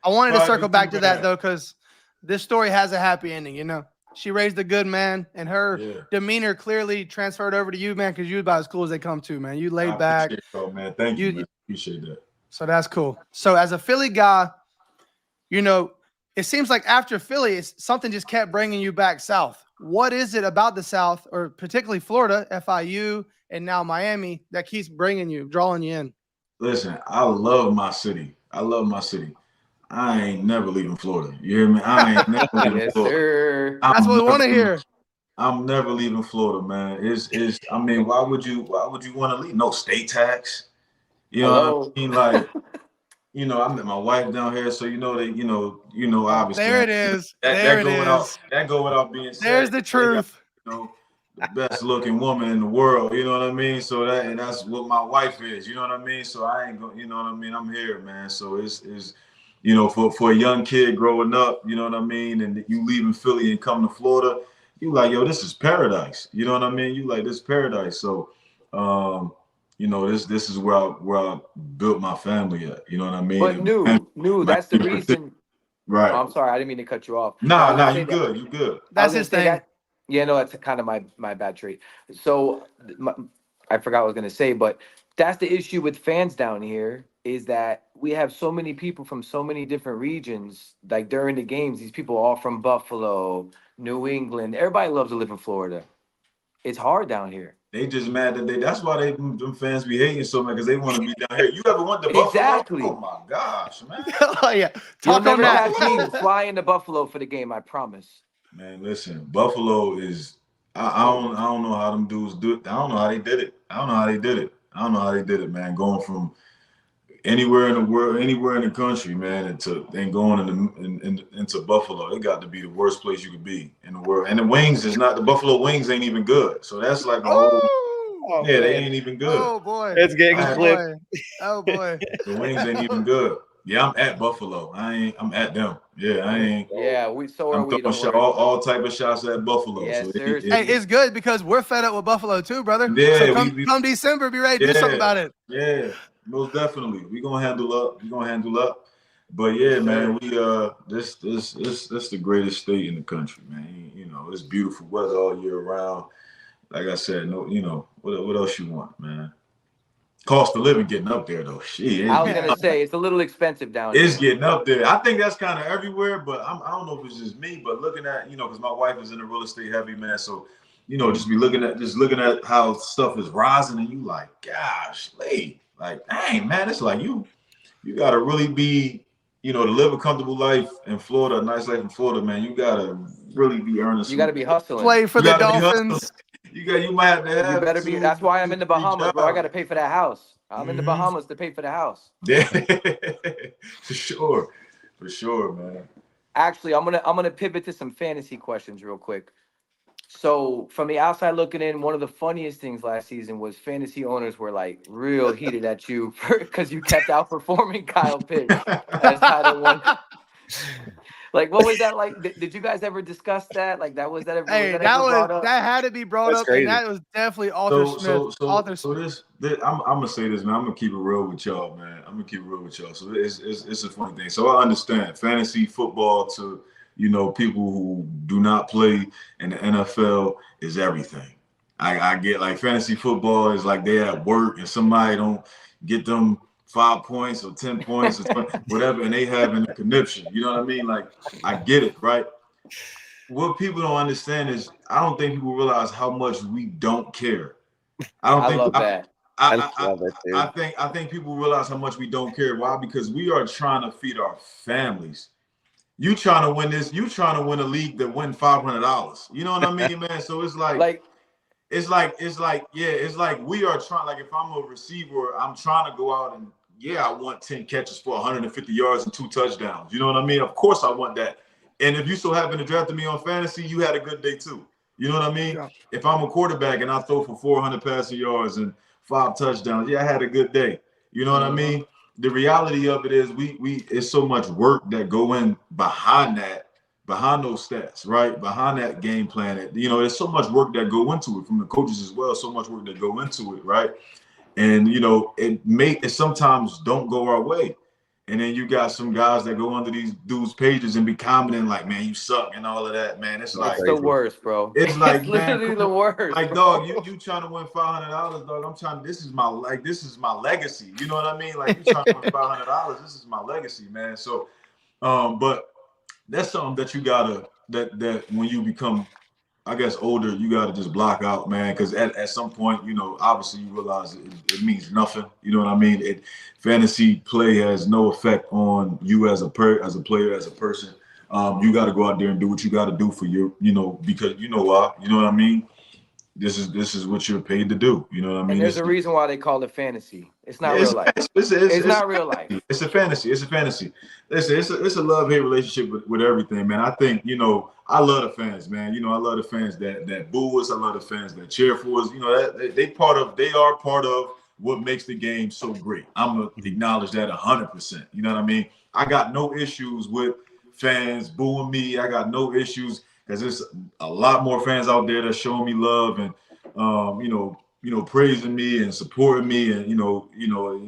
I wanted to Probably circle be back too to that bad. though, because this story has a happy ending. She raised a good man, and her Yeah. demeanor clearly transferred over to you, man, because you about as cool as they come too, man. You I laid back. appreciate it, though, man. Thank you, You- man. Appreciate that. So that's cool. So as a Philly guy, it seems like after Philly, something just kept bringing you back south. What is it about the South, or particularly Florida, FIU, and now Miami, that keeps drawing you in? Listen, I love my city. I ain't never leaving Florida. You hear me? I ain't never leaving Yes, Florida. sir. That's what we want to hear. I'm never leaving Florida, man. It's I mean, why would you want to leave? No state tax. You know Hello. what I mean? Like, I met my wife down here, so obviously There it is. that go without being said. There's the They got, truth. the best looking woman in the world, you know what I mean? So that's what my wife is, you know what I mean? So I ain't going, you know what I mean? I'm here, man. So it's for a young kid growing up, you know what I mean, and you leaving Philly and come to Florida, you like, yo, this is paradise. You know what I mean? You like, this is paradise. So this is where I built my family at. You know what I mean? But that's the reason. Right. Oh, I'm sorry, I didn't mean to cut you off. Nah, you good. You good. That's his thing. Yeah, no, that's kind of my bad trait. So I forgot what I was gonna say, but that's the issue with fans down here, is that we have so many people from so many different regions. Like during the games, these people all from Buffalo, New England. Everybody loves to live in Florida. It's hard down here. They just mad that that's why them fans be hating so much, because they want to be down here. You ever went to Buffalo? Exactly. Oh my gosh, man. Oh yeah, You'll talk on never that. catch me fly into Buffalo for the game, I promise. Man, listen, Buffalo is I don't know how them dudes do it. I don't know how they did it, man. Going from anywhere in the world, anywhere in the country, man, and going into Buffalo. It got to be the worst place you could be in the world. And the Buffalo wings ain't even good. So that's like they ain't even good. Oh boy, It's getting flipped. Oh boy, The wings ain't even good. Yeah, I'm at Buffalo. I'm at them. Yeah, I ain't. Yeah, I'm we. Don't throwing worry. all type of shots at Buffalo. Yes, so sir. hey, it's good because we're fed up with Buffalo too, brother. Yeah, so come December, be ready to do something about it. Yeah, most definitely. We're gonna handle up. But yeah, man, we this the greatest state in the country, man. It's beautiful weather all year round. Like I said, what else you want, man? Cost of living getting up there though. Shit. I was gonna say it's a little expensive down here. It's getting up there. I think that's kind of everywhere, but I don't know if it's just me. But looking at, because my wife is in the real estate heavy, man. So, just looking at how stuff is rising, and you like, gosh, like, dang, man, it's like you gotta really be, to live a comfortable life in Florida, a nice life in Florida, man. You gotta really be earning. You gotta be hustling. Play for the Dolphins. You might have to have. You better be. That's why I'm in the Bahamas, bro. I got to pay for that house. I'm in the Mhm. Bahamas to pay for the house. Yeah, for sure, man. Actually, I'm gonna pivot to some fantasy questions real quick. So from the outside looking in, one of the funniest things last season was fantasy owners were like real heated at you because you kept outperforming Kyle Pitts as title one. Like, what was that like? Did you guys ever discuss that? Like, that ever brought up? That had to be brought That's up, crazy. and that was definitely Arthur Smith. I'm gonna say this, man. I'm gonna keep it real with y'all, man. So it's a funny thing. So I understand fantasy football to people who do not play in the NFL is everything. I get, like, fantasy football is like they're at work and somebody don't get them 5 points or 10 points or 20, whatever, and they having a conniption. You know what I mean? Like, I get it, right? What people don't understand is I don't think people realize how much we don't care. I love that. I think people realize how much we don't care. Why? Because we are trying to feed our families. You trying to win this? You trying to win a league that win $500? You know what I mean, man? So it's like it's like we are trying. Like, if I'm a receiver, I'm trying to go out and I want 10 catches for 150 yards and 2 touchdowns. You know what I mean? Of course I want that. And if you so happen to draft me on fantasy, you had a good day too. You know what I mean? Yeah. If I'm a quarterback and I throw for 400 passing yards and 5 touchdowns, yeah, I had a good day. You know what I mean? The reality of it is we it's so much work that go in behind that, behind those stats, right? Behind that game plan. You know, there's so much work that go into it from the coaches as well, so much work that go into it, right? And you know, it sometimes don't go our way. And then you got some guys that go under these dudes' pages and be commenting like, man, you suck and all of that, man. It's like It's the worst, bro. it's like, man, literally the worst. like, bro. dog, you trying to win $500, dog. I'm trying. This is my legacy. You know what I mean? Like, you trying to win $500. This is my legacy, man. So, but that's something that you gotta that when you become, I guess, older, you gotta just block out, man. Because at some point, you know, obviously you realize it means nothing. You know what I mean? Fantasy play has no effect on you as a player, as a person. You got to go out there and do what you got to do for your, you know, because you know why. You know what I mean? This is what you're paid to do. You know what I mean? And there's a reason why they call it fantasy. It's not Yeah, real life. It's not real life. It's a fantasy. It's a fantasy. Listen, it's a love-hate relationship with everything, man. I think, you know, I love the fans, man. You know, I love the fans that boo us. I love the fans that cheer for us. You know, they are part of what makes the game so great. I'm gonna acknowledge that 100%. You know what I mean? I got no issues with fans booing me. I got no issues because there's a lot more fans out there that showing me love and you know, praising me and supporting me, and you know,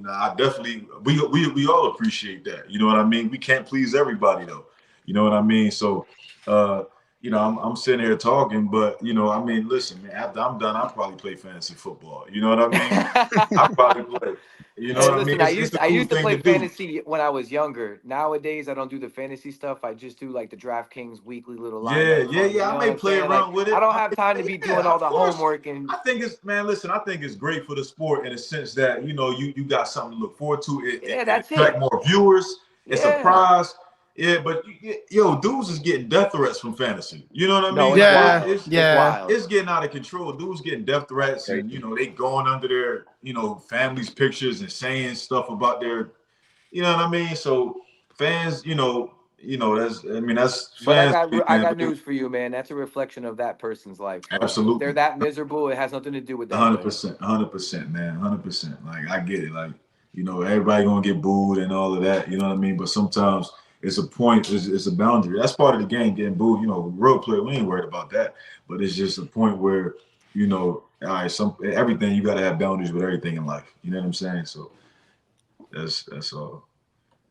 I definitely we all appreciate that. You know what I mean? We can't please everybody though. You know what I mean? So, you know, I'm sitting here talking, but you know, I mean, listen, man. After I'm done, I'll probably play fantasy football. You know what I mean? I'll probably play. You know what I mean? I It's used a cool to thing play do. fantasy when I was younger. Nowadays, I don't do the fantasy stuff. I just do like the DraftKings weekly little lineup. Yeah. I may play around with it. I don't have time to be doing all the of course. homework and. I think it's, man, listen, I think it's great for the sport in a sense that, you know, you got something to look forward to. It attract more viewers. It's a prize. Yeah, but yo, dudes is getting death threats from fantasy. You know what I mean? No, it's wild. It's getting out of control. Dudes getting death threats, and you know, they going under their, you know, families' pictures and saying stuff about their, you know what I mean? So fans, you know, that's fans. But I got news for you, man. That's a reflection of that person's life. Bro. Absolutely. If they're that miserable, it has nothing to do with that. 100%, man, 100%. Like, I get it. Like, you know, everybody gonna get booed and all of that. You know what I mean? But sometimes it's a point. It's a boundary. That's part of the game, getting booed. You know, real player, we ain't worried about that. But it's just a point where, you know, all right, everything, you got to have boundaries with everything in life. You know what I'm saying? So that's all.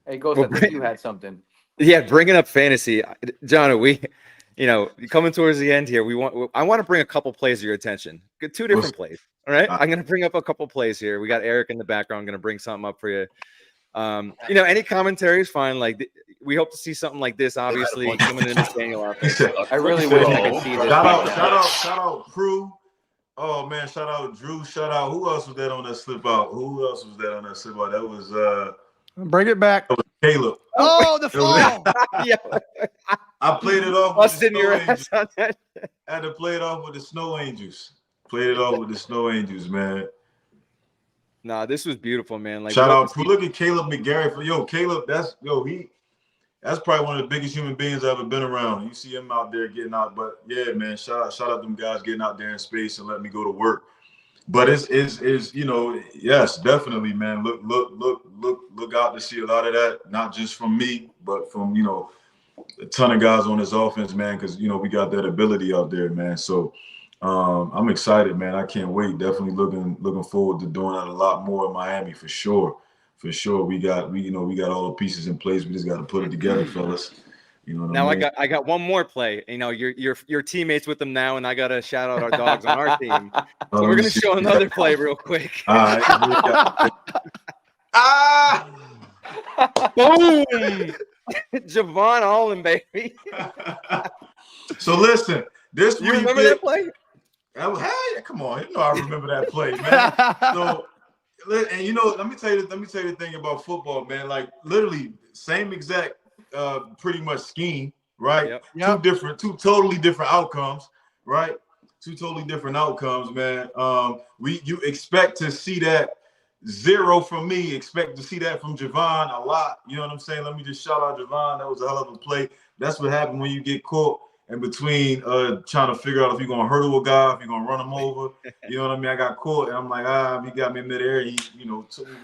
Hey, Ghost, I think you had something. Yeah, bringing up fantasy, Jonnu, you know, coming towards the end here, I want to bring a couple plays to your attention. Two different plays. All right, I'm going to bring up a couple plays here. We got Eric in the background. I'm going to bring something up for you. You know, any commentary is fine. Like, we hope to see something like this. Obviously, coming in this Daniel offense. I really wish I could see this. Shout out, crew. Oh man, shout out Drew. Shout out. Who else was that on that slip out? That was Bring it back. Caleb. Oh, the fall. Yeah. I played it off. Busting your ass on that. I had to play it off with the Snow Angels. Played it off with the Snow Angels, man. Nah, this was beautiful, man. Like, shout out. Look at Caleb McGarry. Caleb. That's probably one of the biggest human beings I've ever been around. You see him out there getting out, but yeah, man, shout out them guys getting out there in space and letting me go to work. But it's you know, yes, definitely, man. Look out to see a lot of that, not just from me, but from, you know, a ton of guys on this offense, man, because, you know, we got that ability out there, man. So I'm excited, man. I can't wait. Definitely looking forward to doing that a lot more in Miami for sure. For sure. We got all the pieces in place. We just got to put it together, fellas. You know what now I mean? I got one more play. You know, your teammates with them now, and I gotta shout out our dogs on our team. So we're gonna show another play real quick. All right. Boom! Javon Allen, baby. So listen, this you remember that play? Hey, come on, you know I remember that play, man. So, and you know, let me tell you the thing about football, man. Like, literally, same exact. Pretty much scheme, right? Yep. Two totally different outcomes, right? Two totally different outcomes, man. You expect to see that 0 from me, expect to see that from Javon a lot. You know what I'm saying? Let me just shout out Javon. That was a hell of a play. That's what happened when you get caught in between trying to figure out if you're gonna hurdle a guy, if you're gonna run him over. You know what I mean? I got caught, and I'm like, he got me in midair. He, took me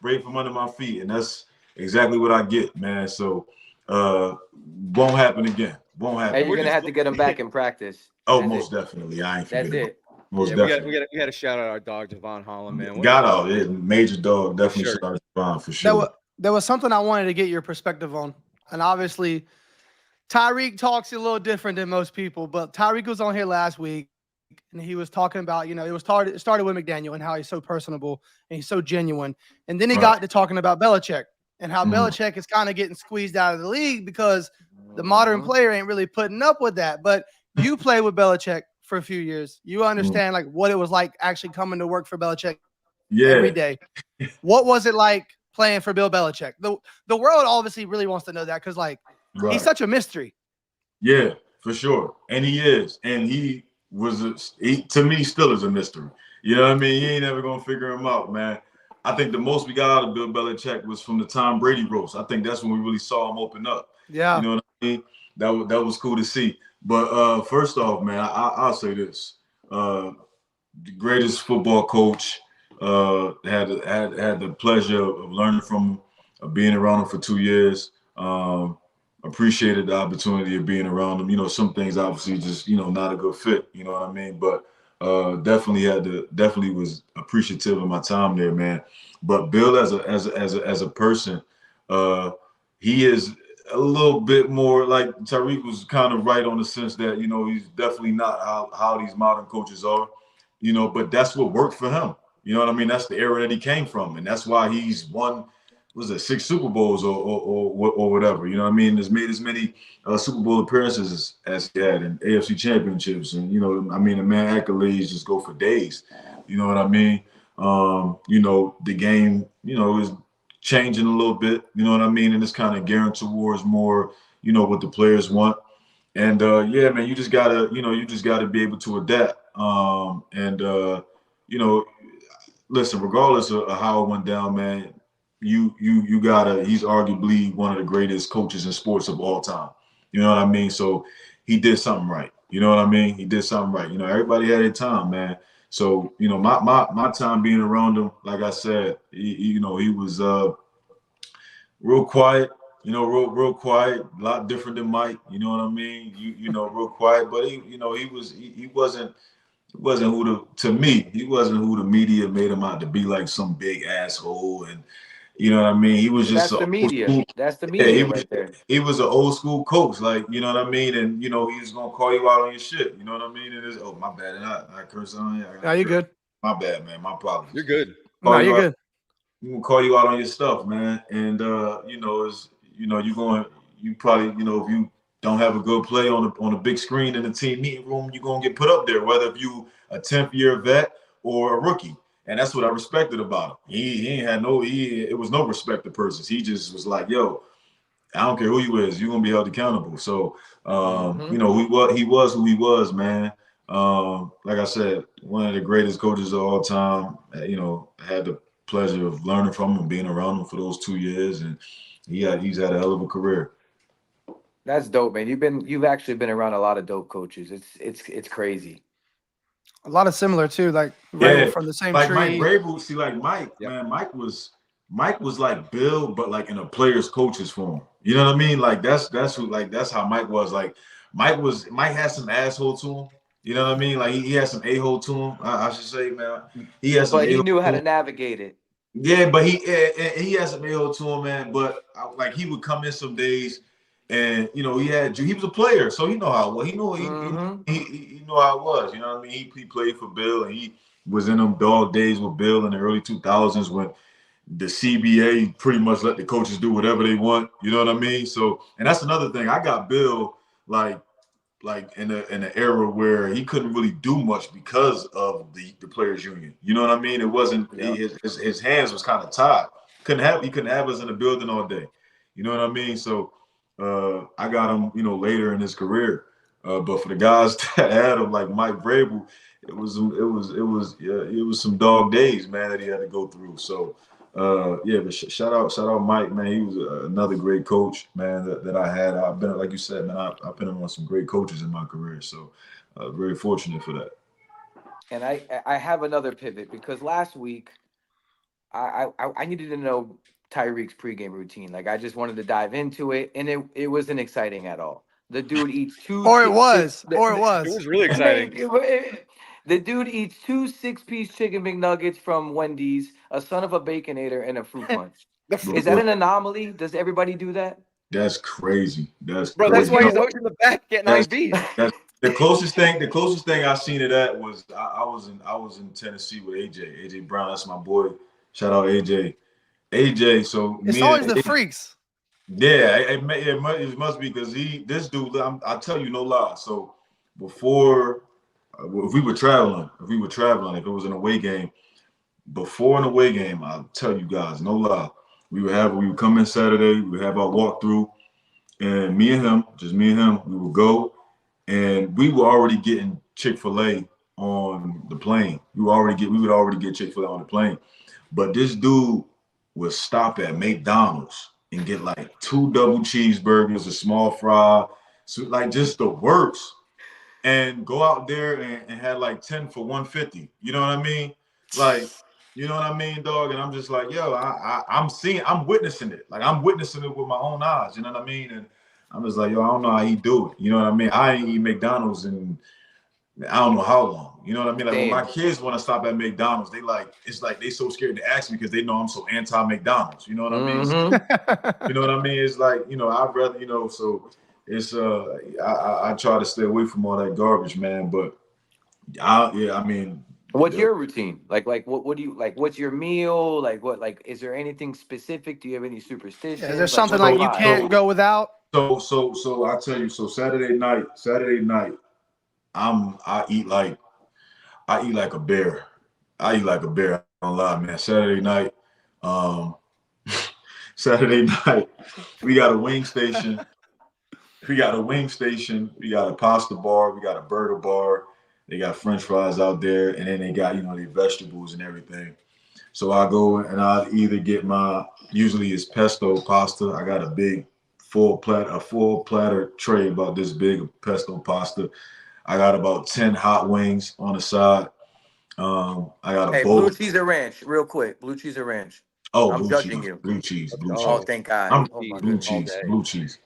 right from under my feet, and that's exactly what I get, man. So, won't happen again. Won't happen. Hey, you're We're gonna just have to get him back in practice. Oh, That's most it. definitely. I ain't That's forgetting. it. Most yeah, definitely. we got to shout out our dog Devon Holland, man. Got all yeah, major dog. Definitely sure. shout out to Devon for There sure. was, there was something I wanted to get your perspective on. And obviously, Tyreek talks a little different than most people, but Tyreek was on here last week and he was talking about, it started with McDaniel and how he's so personable and he's so genuine. And then he got to talking about Belichick and how Belichick is kind of getting squeezed out of the league because the modern player ain't really putting up with that. But you played with Belichick for a few years. You understand like what it was like actually coming to work for Belichick every day. What was it like playing for Bill Belichick? The world obviously really wants to know that because he's such a mystery. Yeah, for sure. And he is. And he was, to me, still is a mystery. You know what I mean? You ain't never going to figure him out, man. I think the most we got out of Bill Belichick was from the Tom Brady roast. I think that's when we really saw him open up. Yeah. You know what I mean? That was cool to see. But first off, man, I'll say this. The greatest football coach, had the pleasure of learning from him, of being around him for 2 years. Appreciated the opportunity of being around him. Some things obviously just, not a good fit, you know what I mean? But definitely was appreciative of my time there, man. But Bill as a person, he is a little bit more like Tyreek was kind of right on the sense that, he's definitely not how these modern coaches are, but that's what worked for him. You know what I mean? That's the era that he came from. And that's why he's won, was it 6 Super Bowls or whatever, you know what I mean? Has made as many Super Bowl appearances as he had and AFC championships. And, the man accolades just go for days. You know what I mean? The game, is changing a little bit, you know what I mean? And it's kind of gearing towards more, what the players want. And yeah, man, you just gotta be able to adapt. Listen, regardless of how it went down, man, he's arguably one of the greatest coaches in sports of all time. You know what I mean? So he did something right. You know what I mean? He did something right. Everybody had their time, man. So, my time being around him, like I said, he was real quiet, real quiet, a lot different than Mike, you know what I mean? Real quiet, but he wasn't to me, he wasn't who the media made him out to be, like some big asshole. And you know what I mean? He was just That's the media. That's the media right there. He was an old school coach, like, you know what I mean? And he was gonna call you out on your shit, you know what I mean? And it's, oh, my bad. And I curse on you. No, you're good. My bad, man. My apologies. You're good. No, you're good. I'm gonna call you out on your stuff, man. And you probably, if you don't have a good play on a big screen in the team meeting room, you're gonna get put up there, whether if you a 10th year vet or a rookie. And that's what I respected about him. He ain't had it was no respect to persons. He just was like, yo, I don't care who you is, you're gonna be held accountable. So he was who he was, man. Like I said, one of the greatest coaches of all time. Had the pleasure of learning from him, being around him for those 2 years, and he's had a hell of a career. That's dope, man. You've actually been around a lot of dope coaches. It's crazy. A lot of similar too, like from the same like tree. Mike Vrabel, see, like Mike, man, Mike was like Bill, but like in a player's coach's form. You know what I mean? Like that's how Mike was. Like Mike had some asshole to him. You know what I mean? Like he had some a-hole to him. I should say, man. He had some. But he a-hole knew how to to him. navigate it. Yeah, but he has some a-hole to him, man. But like he would come in some days, and he was a player, so he know how. Well, he knew he knew how it was. You know what I mean? He played for Bill, and he was in them dog days with Bill in the early 2000s when the CBA pretty much let the coaches do whatever they want. You know what I mean? So, and that's another thing. I got Bill like in an era where he couldn't really do much because of the players union. You know what I mean? It wasn't his hands was kind of tied. He couldn't have us in the building all day. You know what I mean? So I got him, later in his career. But for the guys that had him, like Mike Vrabel, it was some dog days, man, that he had to go through. So Yeah, but shout out Mike, man. He was another great coach, man, that I had. I've been, like you said, man, I've been around some great coaches in my career, so very fortunate for that. And I have another pivot because last week I needed to know Tyreek's pregame routine. Like I just wanted to dive into it, and it wasn't exciting at all. The dude eats two. Or it six- was. Or it It was. was really exciting. The dude eats two 6-piece chicken McNuggets from Wendy's, a son of a baconator, and a fruit punch. Is that an anomaly? Does everybody do that? That's crazy. That's Bro, crazy. that's why he's always in the back getting That's- IVs. That's the closest thing. The closest thing I seen to that was I was in Tennessee with AJ Brown. That's my boy. Shout out AJ. AJ. So It's me always and the freaks. yeah, it must be because this dude. I tell you no lie. So before, if we were traveling, if it was an away game, before an away game, I'll tell you guys no lie. We would come in Saturday. We would have our walkthrough, and just me and him, we would go, and we were already getting Chick-fil-A on the plane. We would already get Chick-fil-A on the plane, but this dude would stop at McDonald's and get like 2 double cheeseburgers, a small fry, so like just the works, and go out there and had like 10 for 150. You know what I mean? Like, you know what I mean, dog? And I'm just like, yo, I'm witnessing it. Like I'm witnessing it with my own eyes. You know what I mean? And I'm just like, yo, I don't know how he do it. You know what I mean? I ain't eat McDonald's in I don't know how long. You know what I mean? Like when my kids want to stop at McDonald's, it's like they so scared to ask me because they know I'm so anti-McDonald's. You know what I mean? So, you know what I mean? It's like, I'd rather, so it's I try to stay away from all that garbage, man. But I mean, What's your routine? Like what do you like? What's your meal? Like what? Like is there anything specific? Do you have any superstitions? Yeah, is there something like you can't go without? So I tell you, so Saturday night, I eat like a bear. I eat like a bear. I don't lie, man. Saturday night, we got a wing station. We got a pasta bar. We got a burger bar. They got French fries out there, and then they got the vegetables and everything. So I go and I either get usually it's pesto pasta. I got a big full platter tray about this big of pesto pasta. I got about 10 hot wings on the side. I got a bowl. Blue cheese or ranch, real quick. Blue cheese or ranch. Oh, I'm judging you. Blue cheese. Oh, thank God. Blue cheese.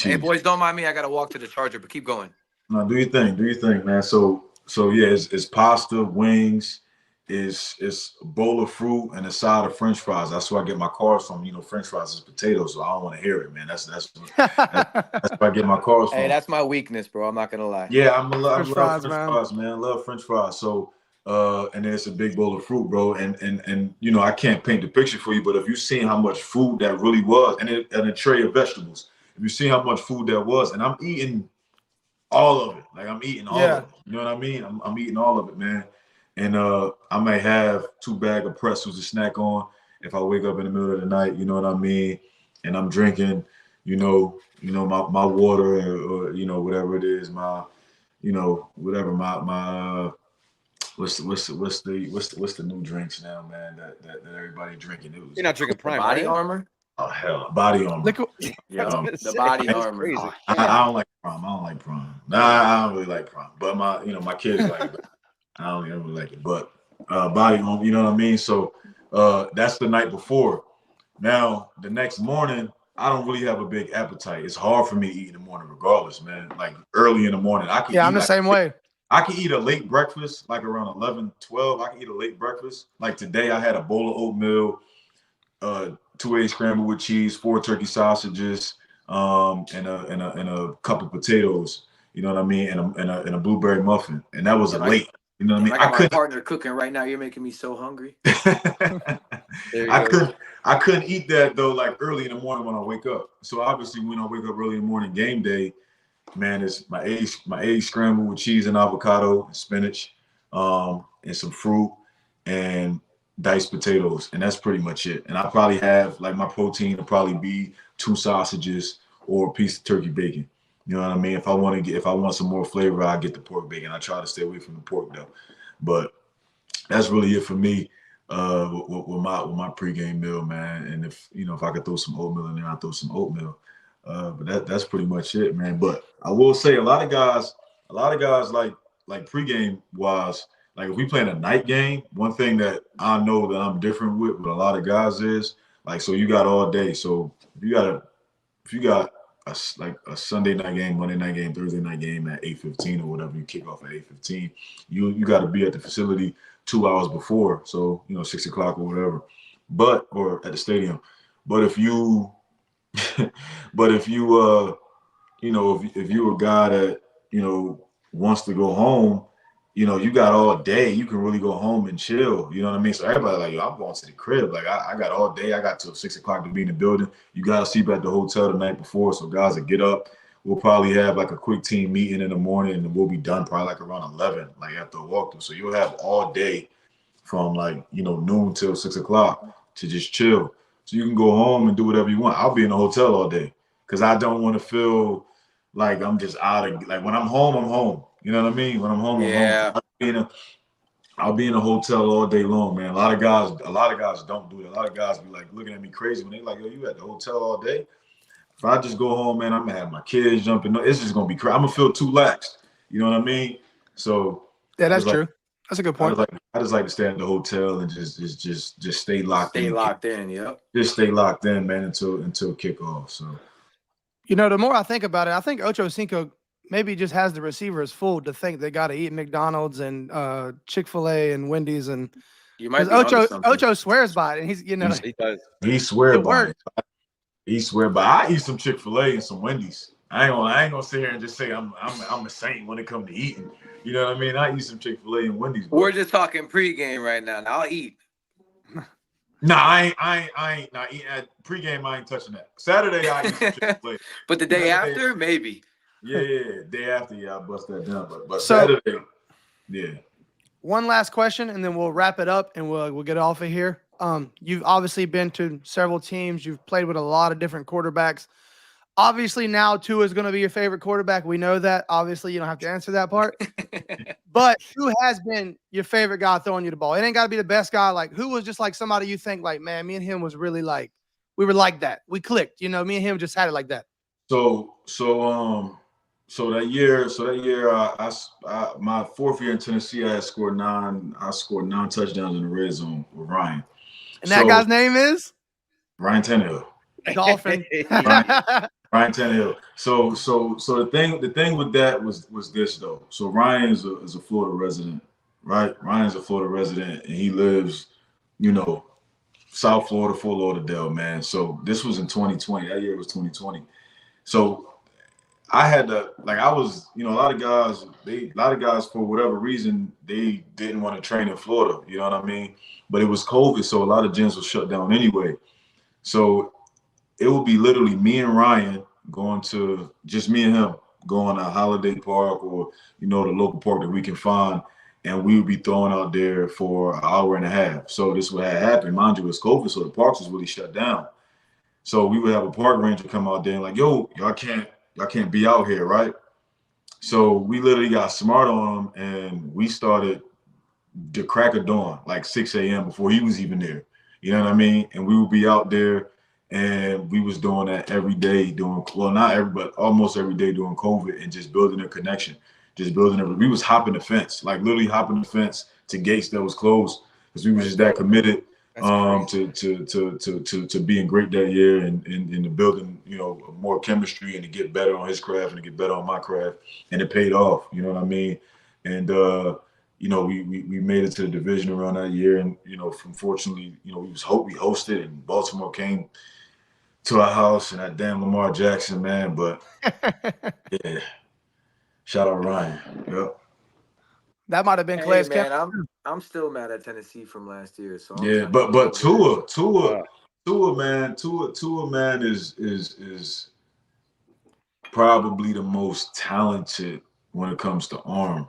Hey, boys, don't mind me. I got to walk to the charger, but keep going. No, do your thing, man. So yeah, it's pasta, wings, it's a bowl of fruit and a side of French fries. That's where I get my carbs from. French fries is potatoes, so I don't want to hear it, man. That's where I get my carbs from. Hey, that's my weakness, bro. I'm not gonna lie. Yeah, I love French fries, man. I love French fries. So and then it's a big bowl of fruit, bro. And I can't paint the picture for you, but if you seen how much food that really was, and a tray of vegetables, if you see how much food that was, and I'm eating all of it. Like I'm eating all of it. You know what I mean? I'm eating all of it, man. And I may have 2 bags of pretzels to snack on if I wake up in the middle of the night, you know what I mean? And I'm drinking, my water or whatever it is, my whatever my what's the new drinks now, man, that everybody drinking. You're not drinking Prime, Body right? Armor? Oh hell, Body Armor. Yeah, the Body Armor. Crazy. I don't like Prime. Nah, I don't really like Prime. But my kids like it. But I don't really like it. But Body Armor, you know what I mean? So that's the night before. Now the next morning, I don't really have a big appetite. It's hard for me to eat in the morning, regardless, man. Like early in the morning, I'm the same way. I can eat a late breakfast, like around 11, 12. I can eat a late breakfast. Like today, I had a bowl of oatmeal, 2 eggs scrambled with cheese, 4 turkey sausages, and a cup of potatoes. You know what I mean? And a blueberry muffin. And that was late. You know what I mean? I got my partner cooking right now. You're making me so hungry. I couldn't eat that though, like early in the morning when I wake up. So obviously, when I wake up early in the morning, game day, man, it's my eggs scrambled with cheese and avocado and spinach, and some fruit and diced potatoes, and that's pretty much it. And I probably have like my protein will probably be 2 sausages or a piece of turkey bacon. You know what I mean? If I want some more flavor, I get the pork bacon. I try to stay away from the pork though. But that's really it for me. with my pregame meal, man. And if I could throw some oatmeal in there, I'll throw some oatmeal. But that's pretty much it, man. But I will say a lot of guys like pregame wise, like if we play in a night game, one thing that I know that I'm different with a lot of guys is like, so you got all day. So if you got a Sunday night game, Monday night game, Thursday night game at 8:15 or whatever, you kick off at 8:15, you got to be at the facility 2 hours before, so 6 o'clock or whatever, or at the stadium. But if you but if you if you're a guy that wants to go home, you got all day, you can really go home and chill. You know what I mean? So everybody like, yo, I'm going to the crib. Like I got all day. I got till 6 o'clock to be in the building. You got to sleep at the hotel the night before. So guys that get up, we'll probably have like a quick team meeting in the morning, and we'll be done probably like around 11, like after a walkthrough. So you'll have all day from like noon till 6 o'clock to just chill. So you can go home and do whatever you want. I'll be in the hotel all day because I don't want to feel like I'm just out of, like when I'm home, I'm home. You know what I mean? When I'm home, Yeah. I'm home. I'll be in a hotel all day long, man. A lot of guys don't do it. A lot of guys be like looking at me crazy when they like, yo, you at the hotel all day? If I just go home, man, I'm gonna have my kids jumping. It's just gonna be crazy. I'm gonna feel too lax. You know what I mean? So Yeah, that's true. That's a good point. I just like to stay at the hotel and just stay locked in. Stay locked in, yep. Just stay locked in, man, until kickoff. So The more I think about it, I think Ocho Cinco maybe just has the receivers fooled to think they got to eat McDonald's and Chick-fil-A and Wendy's, and You might be Ocho swears by it, and he's He does. he swear It by works. it. He swear by. I eat some Chick-fil-A and some Wendy's. I ain't gonna sit here and just say I'm a saint when it comes to eating. You know what I mean? I eat some Chick-fil-A and Wendy's. We're just talking pregame right now. Now I'll eat. Nah, I ain't not eating at pregame. I ain't touching that. Saturday I eat some Chick-fil-A. But the day after, maybe. Yeah, day after, I bust that down. But So- Saturday, yeah. One last question, and then we'll wrap it up, and we'll get off of here. You've obviously been to several teams. You've played with a lot of different quarterbacks. Obviously, now Tua is going to be your favorite quarterback. We know that. Obviously, you don't have to answer that part. But who has been your favorite guy throwing you the ball? It ain't got to be the best guy. Like, who was just like somebody you think, like, man, me and him was really like, we were like that. We clicked. Me and him just had it like that. So that year, my fourth year in Tennessee, I scored 9 touchdowns in the red zone with Ryan. And that guy's name is? Ryan Tannehill. Dolphin. Ryan Tannehill. So the thing with that was this though. So Ryan is a Florida resident, right? Ryan's a Florida resident, and he lives, South Florida, Fort Lauderdale, man. So this was in 2020. That year was 2020. So I had to, like, I was, a lot of guys for whatever reason, they didn't want to train in Florida. You know what I mean? But it was COVID, so a lot of gyms were shut down anyway. So it would be literally me and Ryan going to, just me and him, going to Holiday Park or, the local park that we can find, and we would be throwing out there for an hour and a half. So this would have happened. Mind you, it was COVID, so the parks was really shut down. So we would have a park ranger come out there and like, yo, y'all can't be out here, right? So we literally got smart on him, and we started the crack of dawn, like 6 a.m. before he was even there. You know what I mean? And we would be out there, and we was doing that every day, but almost every day during COVID, and just building a connection, we was hopping the fence, like literally hopping the fence to gates that was closed, because we was just that committed to being great that year, and to building, more chemistry, and to get better on his craft and to get better on my craft, and it paid off. You know what I mean? And we made it to the division around that year, and fortunately, we hosted, and Baltimore came to our house, and that damn Lamar Jackson, man. But yeah, shout out Ryan. Yep. That might have been Clay's man, I'm still mad at Tennessee from last year. So but Tua, man, is probably the most talented when it comes to arm.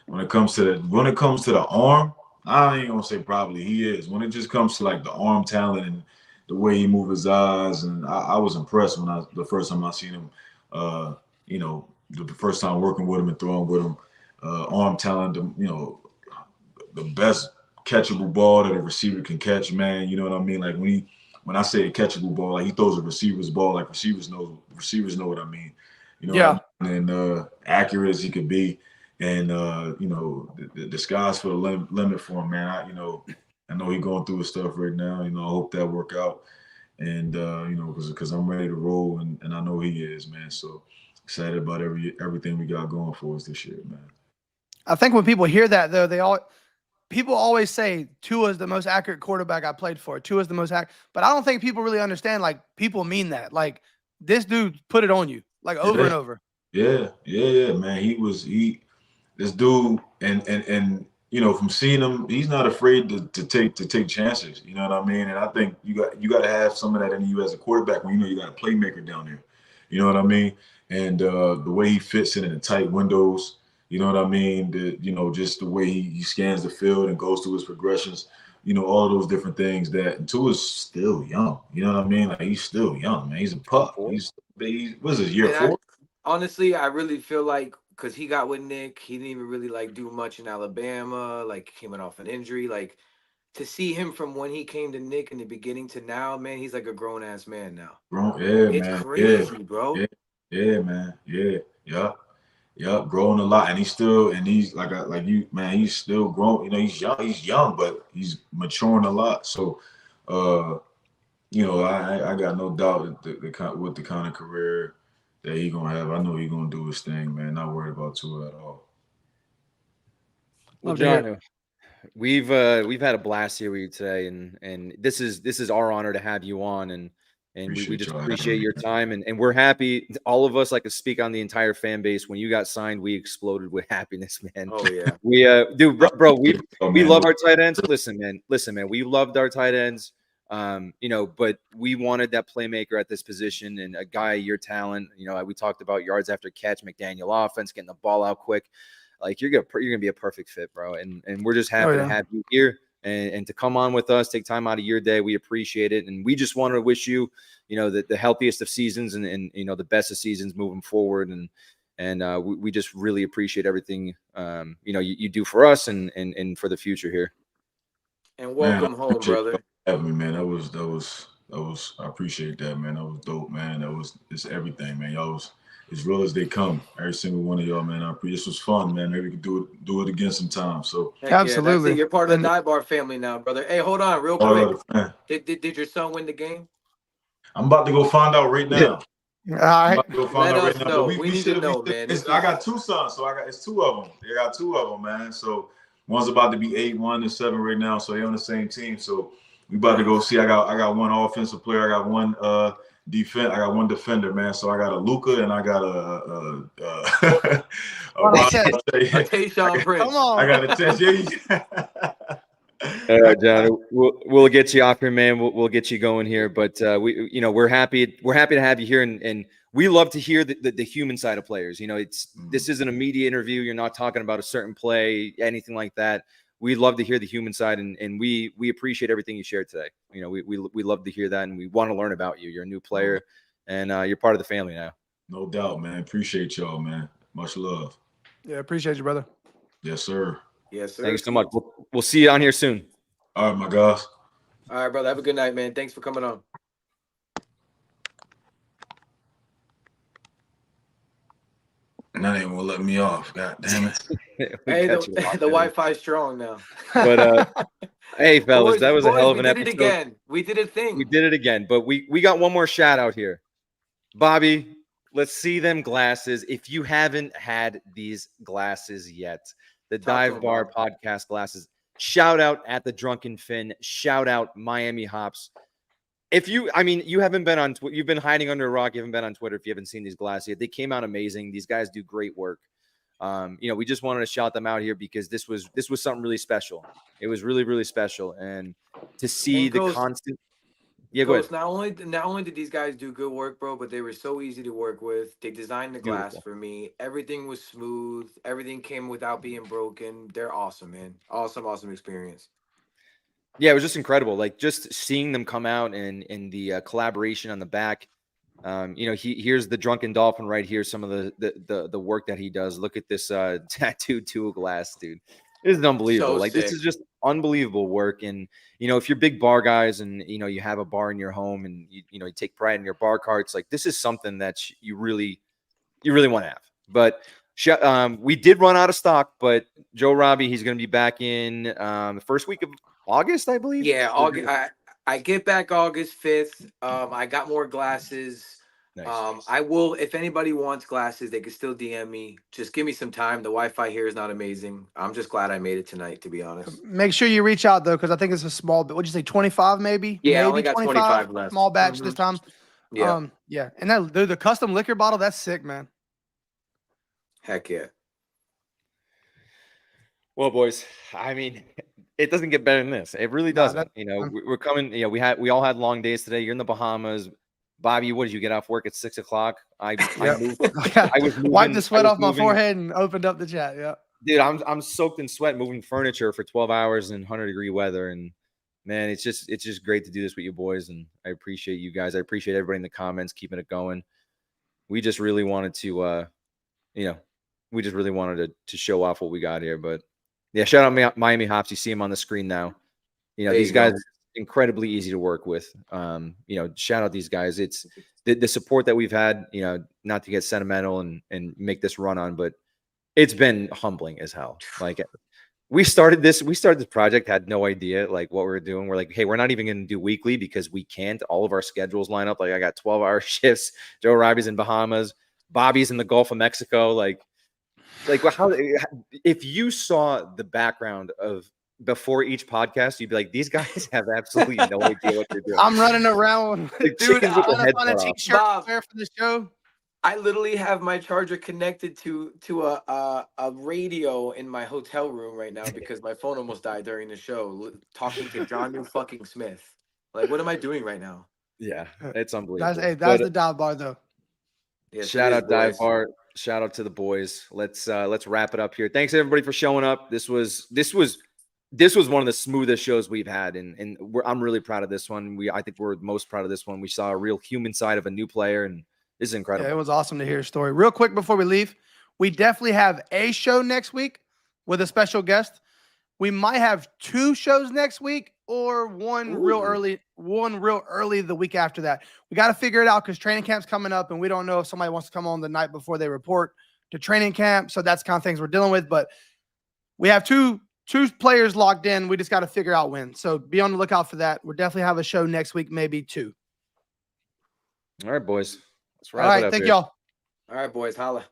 When it comes to the arm, I ain't gonna say probably, he is. When it just comes to like the arm talent and the way he moves his eyes, and I was impressed the first time I seen him. The first time working with him and throwing with him, arm talent. The best catchable ball that a receiver can catch, man. You know what I mean? Like when I say a catchable ball, like he throws a receiver's ball, like receivers know what I mean. You know Yeah. what I mean? And accurate as he could be. And you know, the sky's for the limit for him, man. I know he's going through his stuff right now. You know, I hope that work out. And you know, because I'm ready to roll, and I know he is, man. So excited about everything we got going for us this year, man. I think when people hear that though, people always say Tua's the most accurate quarterback I played for. Tua's the most accurate, but I don't think people really understand. Like people mean that. Like this dude put it on you, like over and over. Yeah, man. This dude, and you know, from seeing him, he's not afraid to take chances. You know what I mean? And I think you got to have some of that in you as a quarterback when you know you got a playmaker down there. You know what I mean? And the way he fits in the tight windows. You know what I mean? You know, just the way he scans the field and goes through his progressions. You know, all of those different things that Tua's still young. You know what I mean? Like he's still young, man. He's a pup. He's what's his year And 4? honestly, I really feel like because he got with Nick, he didn't even really like do much in Alabama. Like coming off an injury, like to see him from when he came to Nick in the beginning to now, man, he's like a grown ass man now. Yeah, It's man. crazy, bro. Yeah, man. Yeah, growing a lot, and he's like you, man. He's still growing. You know, he's young, but he's maturing a lot. So, you know, I got no doubt that with the kind of career that he's gonna have, I know he's gonna do his thing, man. Not worried about Tua at all. Well, Love to hear it. Janu, we've had a blast here with you today, and this is our honor to have you on, and we just y'all appreciate having your me. time, and we're happy. All of us, like to speak on the entire fan base. When you got signed, we exploded with happiness, man. Oh yeah. We dude, bro, we Man, love our tight ends. Listen, man, we loved our tight ends. You know, but we wanted that playmaker at this position and a guy your talent. You know, we talked about yards after catch, McDaniel offense, getting the ball out quick. Like you're gonna be a perfect fit, bro. And we're just happy to have you here and to come on with us, take time out of your day. We appreciate it, and we just want to wish you, you know, the healthiest of seasons and you know the best of seasons moving forward. And we just really appreciate everything you know you do for us and for the future here. And welcome home, brother. Having me, man. That was. I appreciate that, man. That was dope, man. It's everything, man. Y'all was as real as they come. Every single one of y'all, man. This was fun, man. Maybe we could do it again sometime. So Heck yeah, that's Absolutely. it. You're part of the Nybar family now, brother. Hey, hold on, real quick. Did your son win the game? I'm about to go find out right now. All right. Let us know. We need to know, man. I got 2 sons, so it's 2 of them. They got 2 of them, man. So one's about to be 8, 1 and 7 right now. So they're on the same team. So we about to go see. I got one offensive player. I got one defense. I got one defender, man. So I got a Luca and I got a Tayshaun Prince. Come on. I got a test. All right, John. We'll get you off here, man. We'll get you going here. But we're happy to have you here, and we love to hear the human side of players. You know, this isn't a media interview. You're not talking about a certain play, anything like that. We love to hear the human side, and we appreciate everything you shared today. You know, we love to hear that, and we want to learn about you. You're a new player, and you're part of the family now. No doubt, man. Appreciate y'all, man. Much love. Yeah, appreciate you, brother. Yes, sir. Yes, sir. Thanks so much. We'll see you on here soon. All right, my guys. All right, brother. Have a good night, man. Thanks for coming on. Now they won't let me off. God damn it. Hey, the Wi-Fi's strong now. But hey, fellas, that was a hell of an episode. We did it again. We did a thing. We did it again. But we got one more shout out here. Bobby, let's see them glasses. If you haven't had these glasses yet, the Dive Bar podcast glasses. Shout out at the Drunken Finn. Shout out Miami Hops. You haven't been on, you've been hiding under a rock. You haven't been on Twitter if you haven't seen these glasses yet. They came out amazing. These guys do great work. We just wanted to shout them out here because this was something really special. It was really, really special. And to see the constant. Yeah, go ahead. Not only did these guys do good work, bro, but they were so easy to work with. They designed the glass for me. Everything was smooth. Everything came without being broken. They're awesome, man. Awesome experience. Yeah, it was just incredible. Like just seeing them come out and the collaboration on the back. Here's the Drunken Dolphin right here. Some of the work that he does. Look at this tattooed tool glass, dude. This is unbelievable. So Like this sick. is just unbelievable work. And if you're big bar guys and you have a bar in your home and you take pride in your bar carts, like this is something that you really want to have. But we did run out of stock. But Joe Robbie, he's going to be back in the first week of August, I believe. Yeah, August. I get back August 5th. I got more glasses. Nice. I will, if anybody wants glasses, they can still DM me. Just give me some time. The Wi-Fi here is not amazing. I'm just glad I made it tonight, to be honest. Make sure you reach out though, because I think it's a small bit. What'd you say, 25 maybe? Yeah, I maybe only got 25 left. Small batch this time. Yeah, Yeah. And that dude, the custom liquor bottle, that's sick, man. heck yeah. Well, boys, I mean, it doesn't get better than this. It really doesn't. We're coming. We all had long days today. You're in the Bahamas. Bobby, what did you get off work at 6 o'clock? I moved. I was moving, wiped the sweat off my moving, forehead and opened up the chat. Yeah. Dude, I'm soaked in sweat moving furniture for 12 hours in 100-degree weather. And man, it's just great to do this with you boys. And I appreciate you guys. I appreciate everybody in the comments keeping it going. We just really wanted to, to show off what we got here. But yeah, shout out Miami Hops. You see them on the screen now. These guys are incredibly easy to work with. Shout out these guys. It's the support that we've had, not to get sentimental and make this run on, but it's been humbling as hell. Like we started this project, had no idea like what we were doing. We're like, hey, we're not even going to do weekly because we can't. All of our schedules line up. Like I got 12-hour shifts. Joe Robbie's in Bahamas. Bobby's in the Gulf of Mexico. Like how, if you saw the background of before each podcast, you'd be like, these guys have absolutely no idea what they're doing. I'm running around. Dude, I'm trying to find a t-shirt to wear for the show. I literally have my charger connected to a radio in my hotel room right now because my phone almost died during the show. Talking to Jonnu fucking Smith. Like, what am I doing right now? Yeah, it's unbelievable. That's the dive bar though. Yes, shout out dive bar. Shout out to the boys. Let's wrap it up here. Thanks everybody for showing up. This was one of the smoothest shows we've had, and I'm really proud of this one. I think we're most proud of this one. We saw a real human side of a new player, and this is incredible. Yeah, it was awesome to hear a story. Real quick before we leave, we definitely have a show next week with a special guest. We might have 2 shows next week or one real early the week after that. We got to figure it out because training camp's coming up, and we don't know if somebody wants to come on the night before they report to training camp. So that's the kind of things we're dealing with. But we have two players locked in. We just got to figure out when. So be on the lookout for that. We'll definitely have a show next week, maybe 2. All right, boys. Let's wrap it up. Thank y'all. All right, boys. Holla.